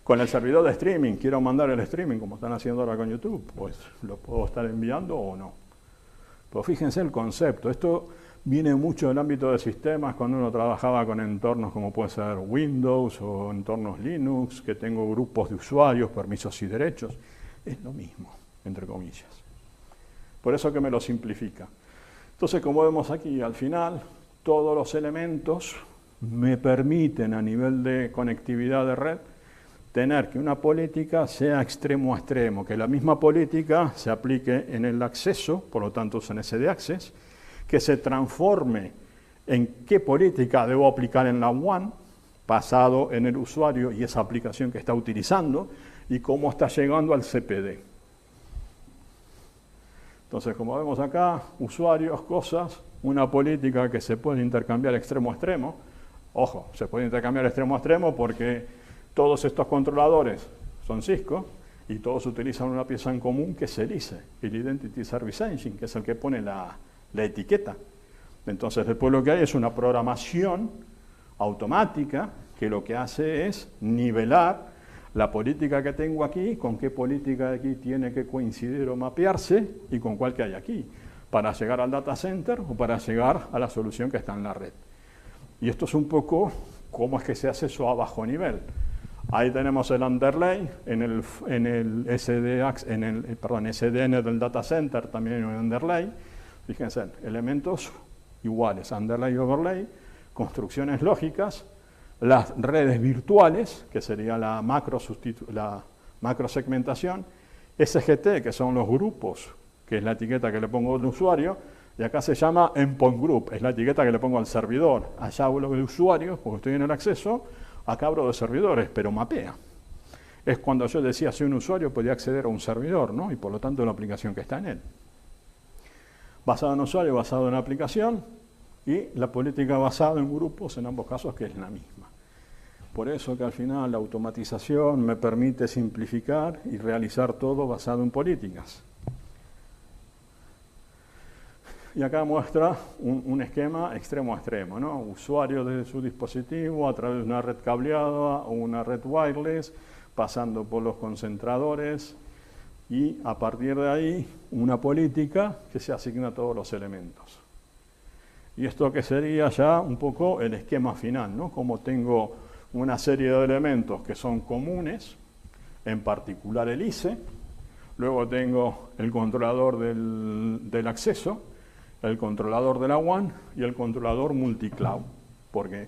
Con el servidor de streaming, quiero mandar el streaming como están haciendo ahora con YouTube, pues lo puedo estar enviando o no. Pero fíjense el concepto. Esto viene mucho del ámbito de sistemas cuando uno trabajaba con entornos como puede ser Windows o entornos Linux, que tengo grupos de usuarios, permisos y derechos. Es lo mismo, entre comillas. Por eso que me lo simplifica. Entonces, como vemos aquí, al final, todos los elementos me permiten a nivel de conectividad de red tener que una política sea extremo a extremo, que la misma política se aplique en el acceso, por lo tanto es en SD Access, que se transforme en qué política debo aplicar en la WAN, basado en el usuario y esa aplicación que está utilizando, y cómo está llegando al CPD. Entonces, como vemos acá, usuarios, cosas, una política que se puede intercambiar extremo a extremo. Ojo, se puede intercambiar extremo a extremo porque todos estos controladores son Cisco y todos utilizan una pieza en común que es el ISE, el Identity Service Engine, que es el que pone la etiqueta. Entonces, después lo que hay es una programación automática que lo que hace es nivelar la política que tengo aquí, con qué política de aquí tiene que coincidir o mapearse y con cuál que hay aquí, para llegar al data center o para llegar a la solución que está en la red. Y esto es un poco cómo es que se hace eso a bajo nivel. Ahí tenemos el underlay, en el SDN del data center también hay un underlay. Fíjense, elementos iguales, underlay y overlay, construcciones lógicas, las redes virtuales, que sería la macro segmentación, SGT, que son los grupos, que es la etiqueta que le pongo al usuario, y acá se llama endpoint group, es la etiqueta que le pongo al servidor. Allá hablo de usuarios, porque estoy en el acceso, acá hablo de servidores, pero mapea. Es cuando yo decía si un usuario podía acceder a un servidor, ¿no? Y por lo tanto la aplicación que está en él. Basado en usuario, basado en aplicación, y la política basada en grupos, en ambos casos, que es la misma. Por eso que al final la automatización me permite simplificar y realizar todo basado en políticas. Y acá muestra un esquema extremo a extremo, ¿no? Usuario desde su dispositivo a través de una red cableada o una red wireless, pasando por los concentradores y a partir de ahí una política que se asigna a todos los elementos. Y esto que sería ya un poco el esquema final, ¿no? Como tengo una serie de elementos que son comunes, en particular el ISE, luego tengo el controlador del acceso, el controlador de la WAN y el controlador multicloud, porque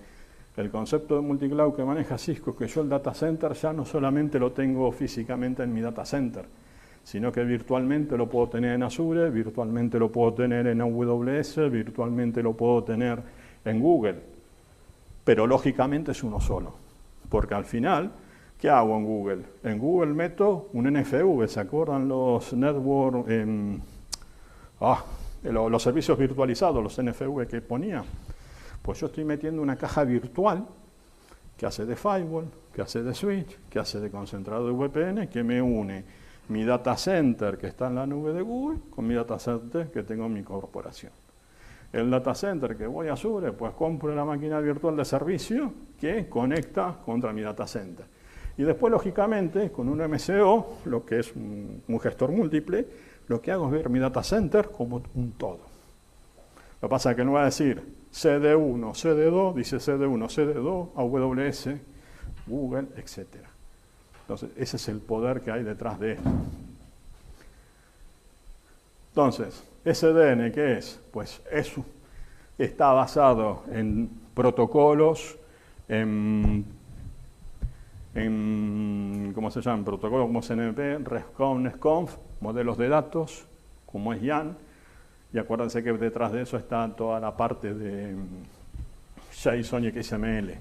el concepto de multicloud que maneja Cisco es que yo el data center ya no solamente lo tengo físicamente en mi data center, sino que virtualmente lo puedo tener en Azure, virtualmente lo puedo tener en AWS, virtualmente lo puedo tener en Google. Pero lógicamente es uno solo, porque al final, ¿qué hago en Google? En Google meto un NFV, ¿se acuerdan los network, los servicios virtualizados, los NFV que ponía? Pues yo estoy metiendo una caja virtual que hace de firewall, que hace de switch, que hace de concentrador de VPN, que me une mi data center que está en la nube de Google con mi data center que tengo en mi corporación. El data center que voy a Azure, pues compro la máquina virtual de servicio que conecta contra mi data center. Y después, lógicamente, con un MCO, lo que es un gestor múltiple, lo que hago es ver mi data center como un todo. Lo que pasa es que no va a decir CD1, CD2, dice CD1, CD2, AWS, Google, etc. Entonces, ese es el poder que hay detrás de esto. Entonces, SDN, ¿qué es? Pues eso está basado en protocolos, ¿cómo se llaman? Protocolos como CNP, RESTCONF, NESCONF, modelos de datos, como es YAN, y acuérdense que detrás de eso está toda la parte de JSON y XML.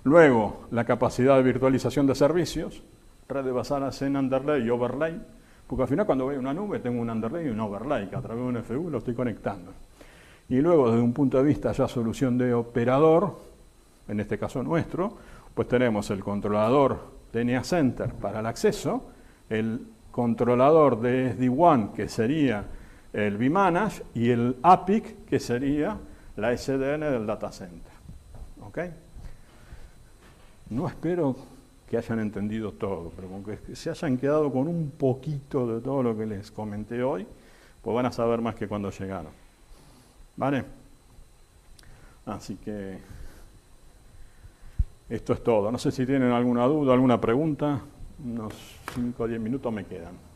Luego, la capacidad de virtualización de servicios, redes basadas en underlay y overlay, porque al final cuando voy a una nube tengo un underlay y un overlay, que a través de un FU lo estoy conectando. Y luego, desde un punto de vista ya solución de operador, en este caso nuestro, pues tenemos el controlador DNA Center para el acceso, el controlador de SD-WAN, que sería el vManage, y el APIC, que sería la SDN del data center. ¿Ok? No espero que hayan entendido todo, pero con que se hayan quedado con un poquito de todo lo que les comenté hoy, pues van a saber más que cuando llegaron. ¿Vale? Así que esto es todo. No sé si tienen alguna duda, alguna pregunta. Unos 5 o 10 minutos me quedan.